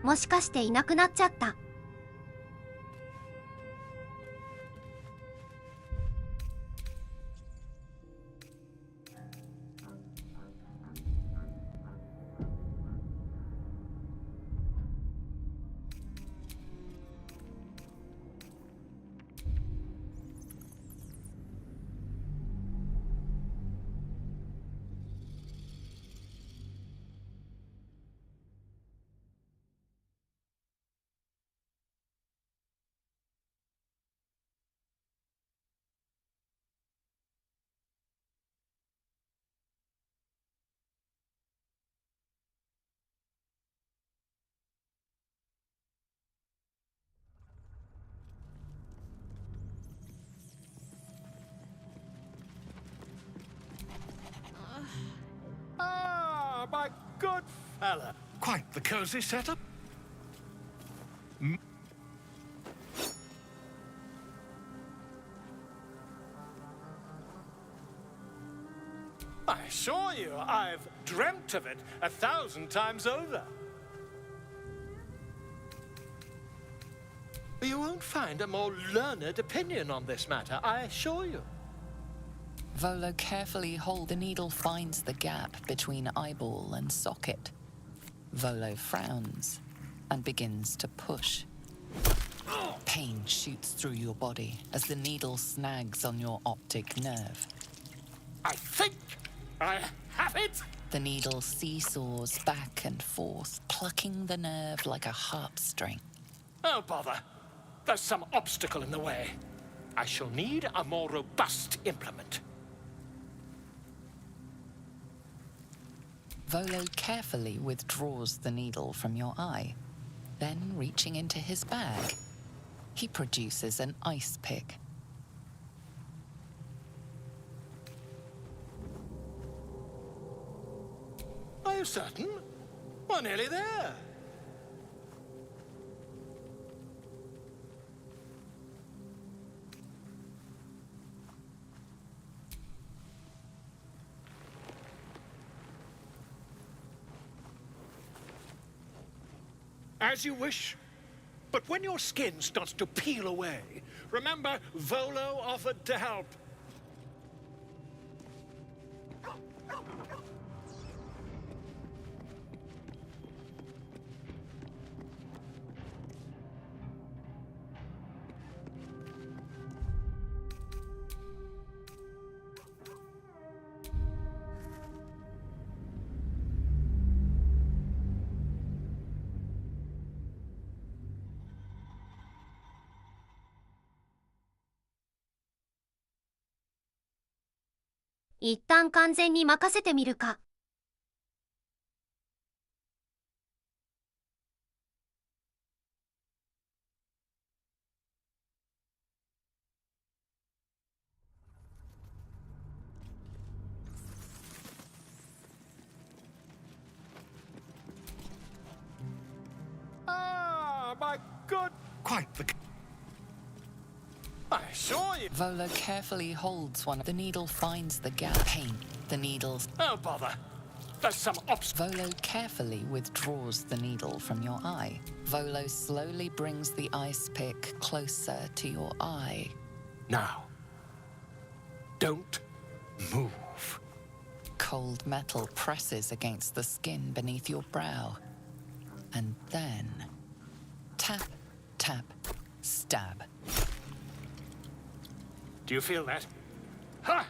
A: もしかしていなくなっちゃった。
L: Ah, my good fella. Quite the cozy setup. I assure you, I've dreamt of it 1,000 times over. You won't find a more learned opinion on this matter, I assure you.
G: Volo carefully holds the needle, finds the gap between eyeball and socket. Volo frowns and begins to push. Pain shoots through your body as the needle snags on your optic nerve.
L: I think I have it!
G: The needle seesaws back and forth, plucking the nerve like a harp string.
L: Oh, bother. There's some obstacle in the way. I shall need a more robust implement.
G: Volo carefully withdraws the needle from your eye. Then, reaching into his bag, he produces an ice pick.
L: Are you certain? We're nearly there. As you wish. But when your skin starts to peel away, remember Volo offered to help.
A: 一旦完全に任せてみるか。
L: Ah, my good... Quite the... I assure you...
G: Volo carefully holds one. The needle finds the gap. Pain. The needle's...
L: Oh, bother. There's some
G: Volo carefully withdraws the needle from your eye. Volo slowly brings the ice pick closer to your eye.
L: Now. Don't move.
G: Cold metal presses against the skin beneath your brow. And then... tap, tap, stab.
L: Do you feel that? Ha!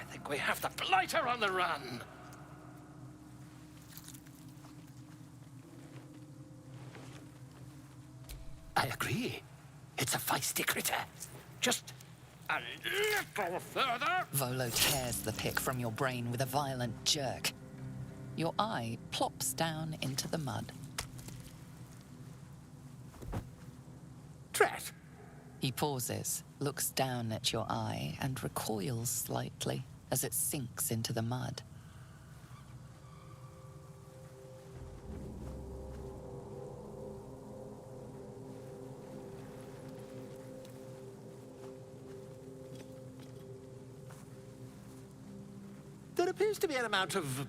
L: I think we have the blighter on the run. I agree. It's a feisty critter. Just a little further.
G: Volo tears the pick from your brain with a violent jerk. Your eye plops down into the mud.
L: Drat!
G: He pauses, looks down at your eye, and recoils slightly as it sinks into the mud.
L: There appears to be an amount of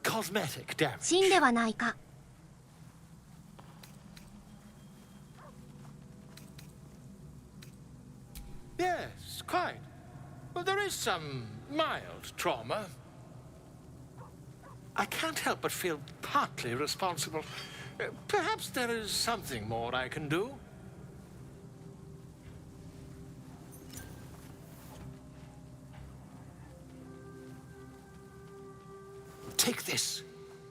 L: cosmetic damage.
A: 死んではないか。
L: Yes, quite. Well, there is some mild trauma. I can't help but feel partly responsible. Perhaps there is something more I can do. Take this.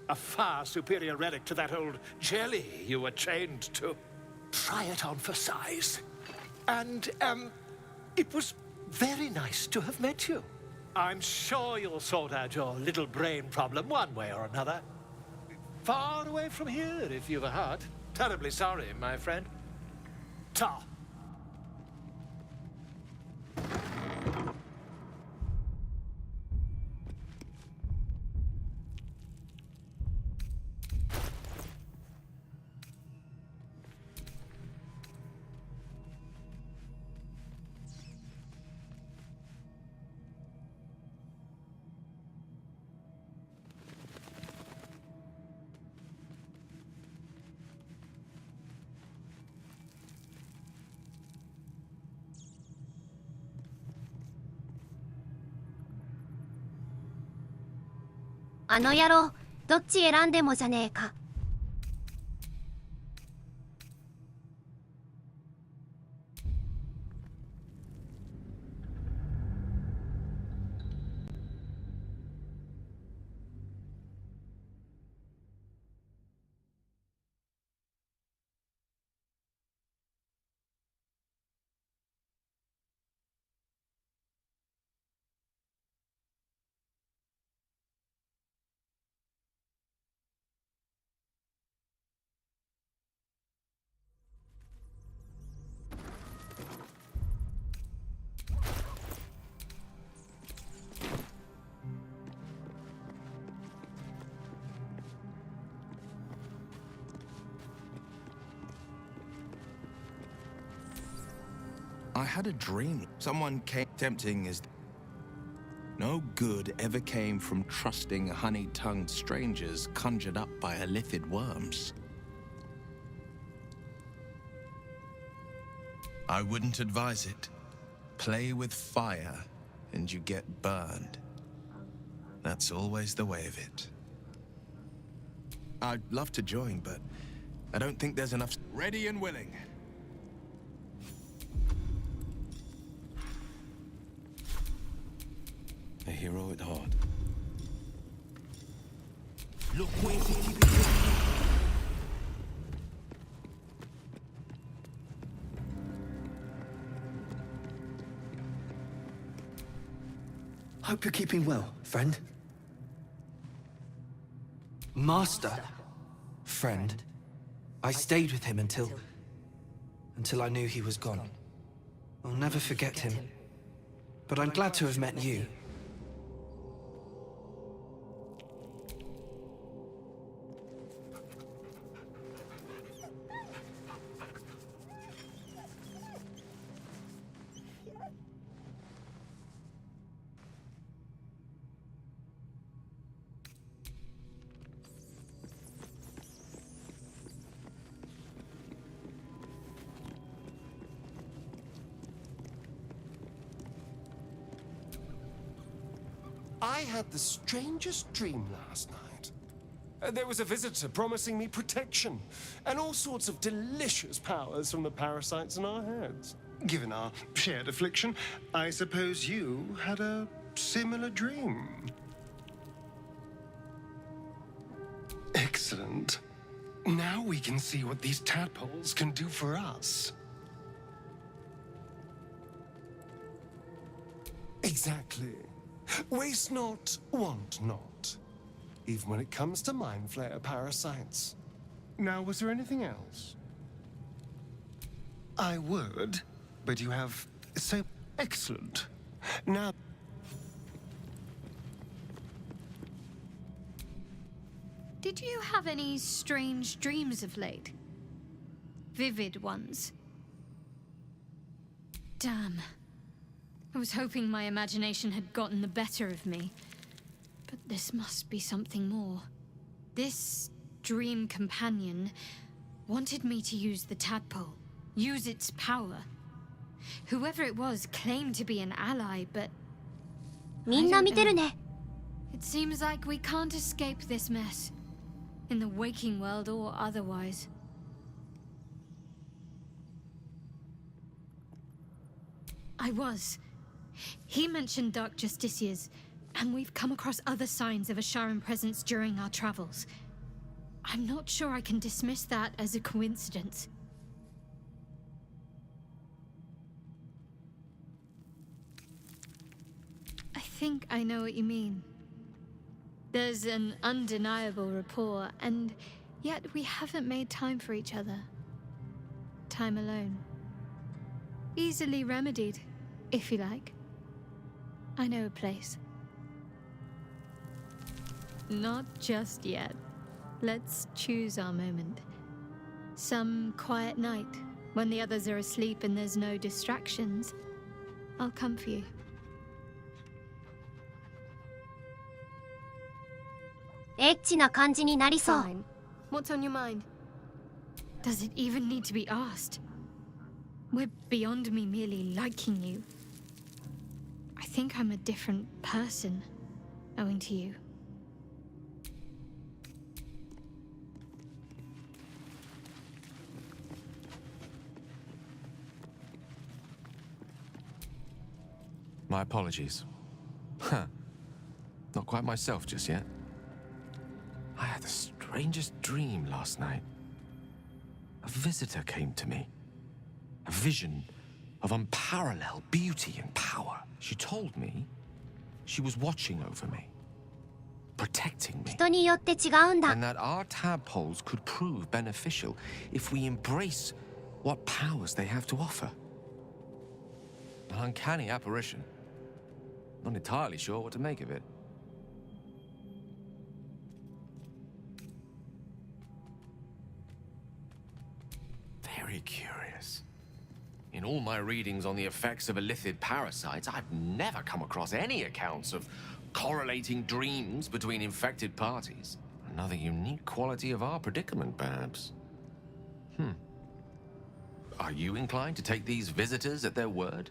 L: A far superior relic to that old jelly you were chained to. Try it on for size. And, it was very nice to have met you. I'm sure you'll sort out your little brain problem one way or another. Far away from here, if you've a heart. Terribly sorry, my friend. Ta.
A: 「あの野郎どっち選んでもじゃねえか」。
I: I had a dream. Someone came tempting as... No good ever came from trusting honey-tongued strangers conjured up by illithid worms. I wouldn't advise it. Play with fire, and you get burned. That's always the way of it. I'd love to join, but I don't think there's enough... Ready and willing.
P: A hero at heart.
I: Look where
V: Hope you're keeping well, friend. Master. Friend. I stayed with him until I knew he was gone. I'll never forget him. But I'm glad to have met you.
E: I had the strangest dream last night. There was a visitor promising me protection and all sorts of delicious powers from the parasites in our heads.
U: Given our shared affliction, I suppose you had a similar dream. Excellent. Now we can see what these tadpoles can do for us.
E: Exactly. Waste not, want not. Even when it comes to mind flayer parasites. Now, was there anything else?
U: I would, but you have so excellent. Now...
B: Did you have any strange dreams of late? Vivid ones? Damn. I was hoping my imagination had gotten the better of me. But this must be something more. This dream companion wanted me to use the tadpole, use its power.
F: Whoever it was claimed to be an ally, but
A: みんな見てるね。
F: it seems like we can't escape this mess. In the waking world or otherwise. I was. He mentioned Dark Justiciars, and we've come across other signs of a Sharan presence during our travels. I'm not sure I can dismiss that as a coincidence. I think I know what you mean. There's an undeniable rapport, and yet we haven't made time for each other. Time alone. Easily remedied, if you like. I know a place. Not just yet. Let's choose our moment. Some quiet night, when the others are asleep and there's no distractions. I'll come for you.
A: Fine.
F: What's on your mind? Does it even need to be asked? We're beyond me merely liking you. I think I'm a different person, owing to you.
Q: My apologies. Huh. Not quite myself just yet. I had the strangest dream last night. A visitor came to me. A vision of unparalleled beauty and power. She told me she was watching over me, protecting me.
A: 人によって違うんだ。
Q: And that our tadpoles could prove beneficial if we embrace what powers they have to offer. An uncanny apparition. Not entirely sure what to make of it. Very curious. In all my readings on the effects of illithid parasites, I've never come across any accounts of correlating dreams between infected parties. Another unique quality of our predicament, perhaps. Are you inclined to take these visitors at their word?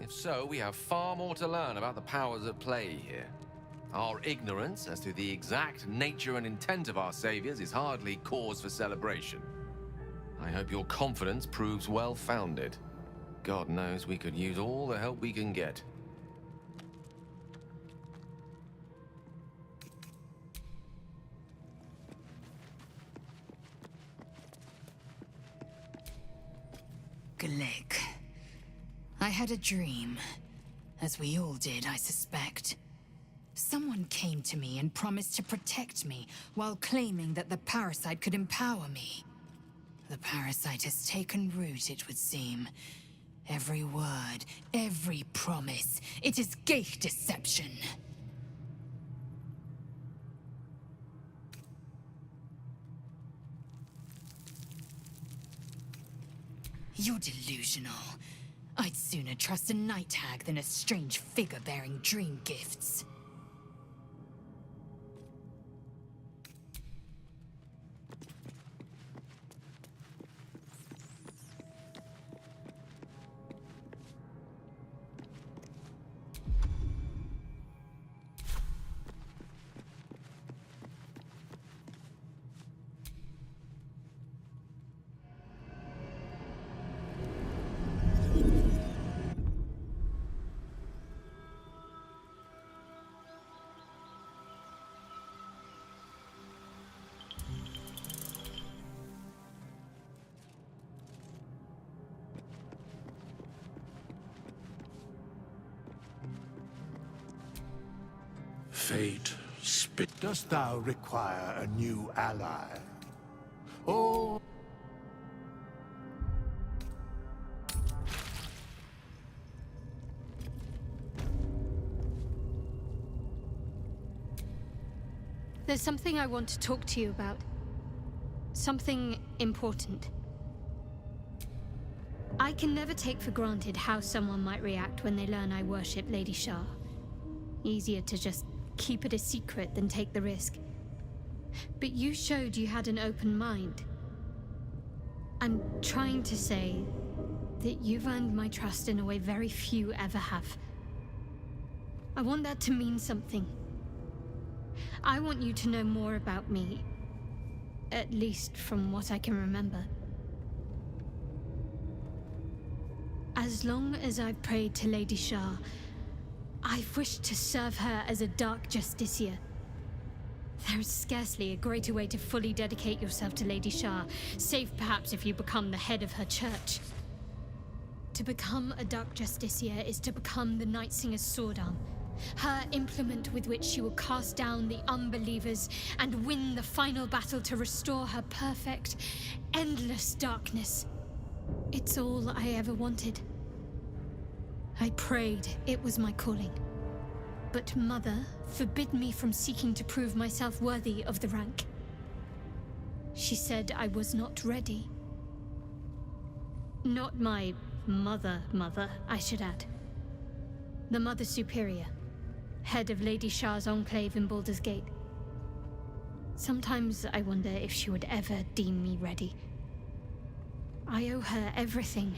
Q: If so, we have far more to learn about the powers at play here. Our ignorance as to the exact nature and intent of our saviors is hardly cause for celebration. I hope your confidence proves well-founded. God knows we could use all the help we can get.
N: Gleg. I had a dream. As we all did, I suspect. Someone came to me and promised to protect me, while claiming that the parasite could empower me. The parasite has taken root, it would seem. Every word, every promise, it is Gate deception. You're delusional. I'd sooner trust a night hag than a strange figure bearing dream gifts.
H: Fate, dost thou require a new ally? Oh.
F: There's something I want to talk to you about. Something important. I can never take for granted how someone might react when they learn I worship Lady Shah. Easier to just keep it a secret than take the risk. But you showed you had an open mind. I'm trying to say that you've earned my trust in a way very few ever have. I want that to mean something. I want you to know more about me, at least from what I can remember. As long as I've prayed to Lady Shah, I've wished to serve her as a Dark Justiciar. There is scarcely a greater way to fully dedicate yourself to Lady Shah, save perhaps if you become the head of her church. To become a Dark Justiciar is to become the Night Singer's sword arm, her implement with which she will cast down the unbelievers and win the final battle to restore her perfect, endless darkness. It's all I ever wanted. I prayed it was my calling. But Mother forbid me from seeking to prove myself worthy of the rank. She said I was not ready. Not my mother, I should add. The Mother Superior, head of Lady Shah's enclave in Baldur's Gate. Sometimes I wonder if she would ever deem me ready. I owe her everything,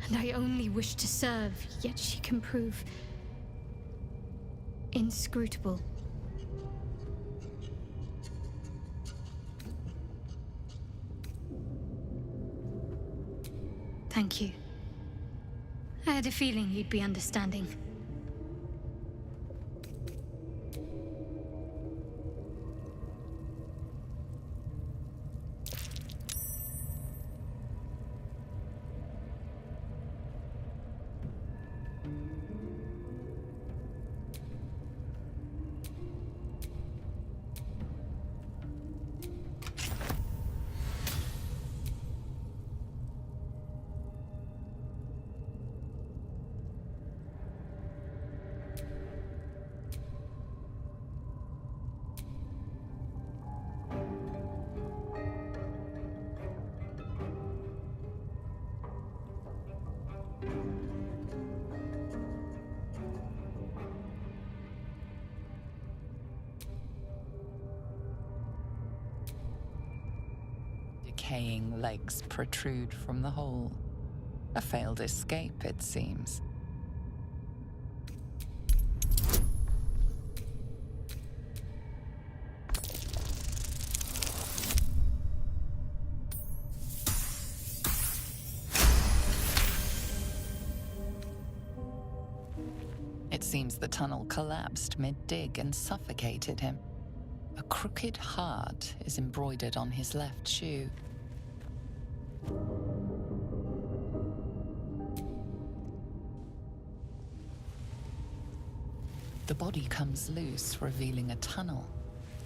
F: and I only wish to serve, yet she can prove inscrutable. Thank you. I had a feeling you'd be understanding.
G: Decaying legs protrude from the hole. A failed escape, it seems. It seems the tunnel collapsed mid-dig and suffocated him. A crooked heart is embroidered on his left shoe. The body comes loose, revealing a tunnel.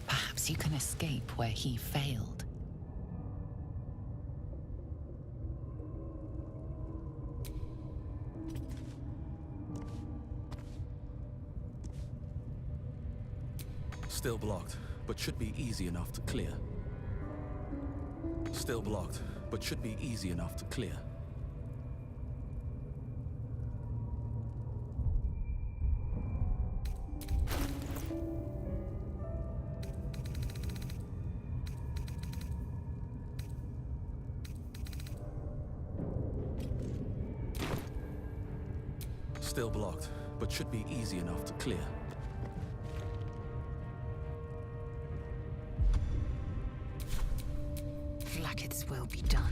G: Perhaps you can escape where he failed.
C: Still blocked, but should be easy enough to clear. Still blocked, but should be easy enough to clear. Still blocked, but should be easy enough to clear.
N: Vlaakith's will be done.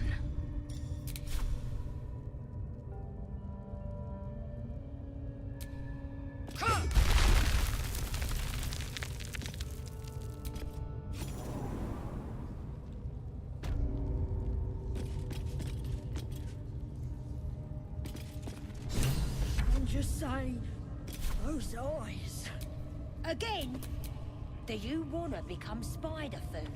J: And just say, those eyes. Again? Do you wanna become spider food?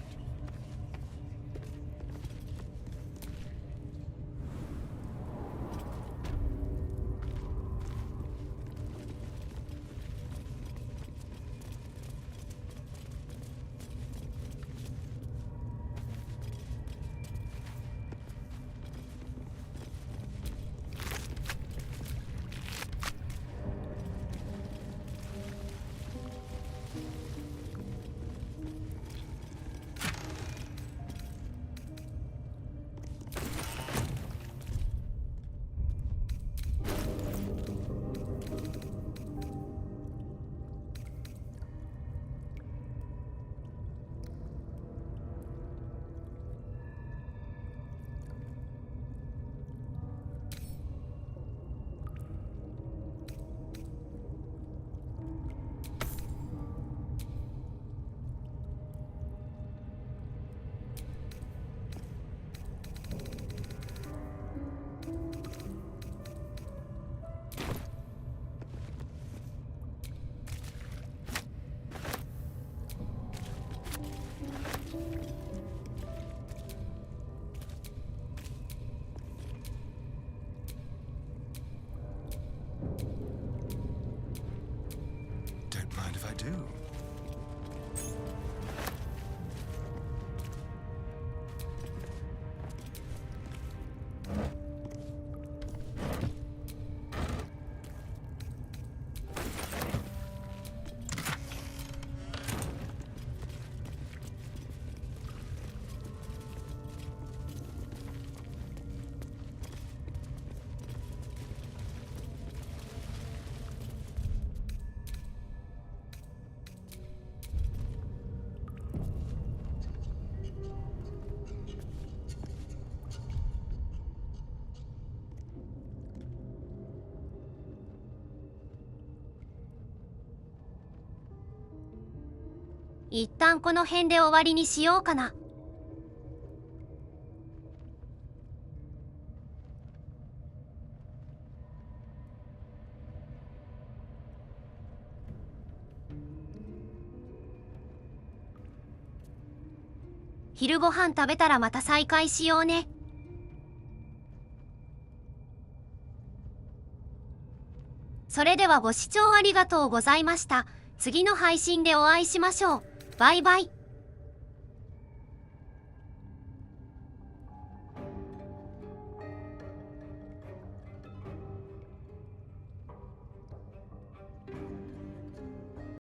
A: 一旦この辺で終わりにしようかな。昼ご飯食べたらまた再開しようね。それではご視聴ありがとうございました。次の配信でお会いしましょう。バイバイ。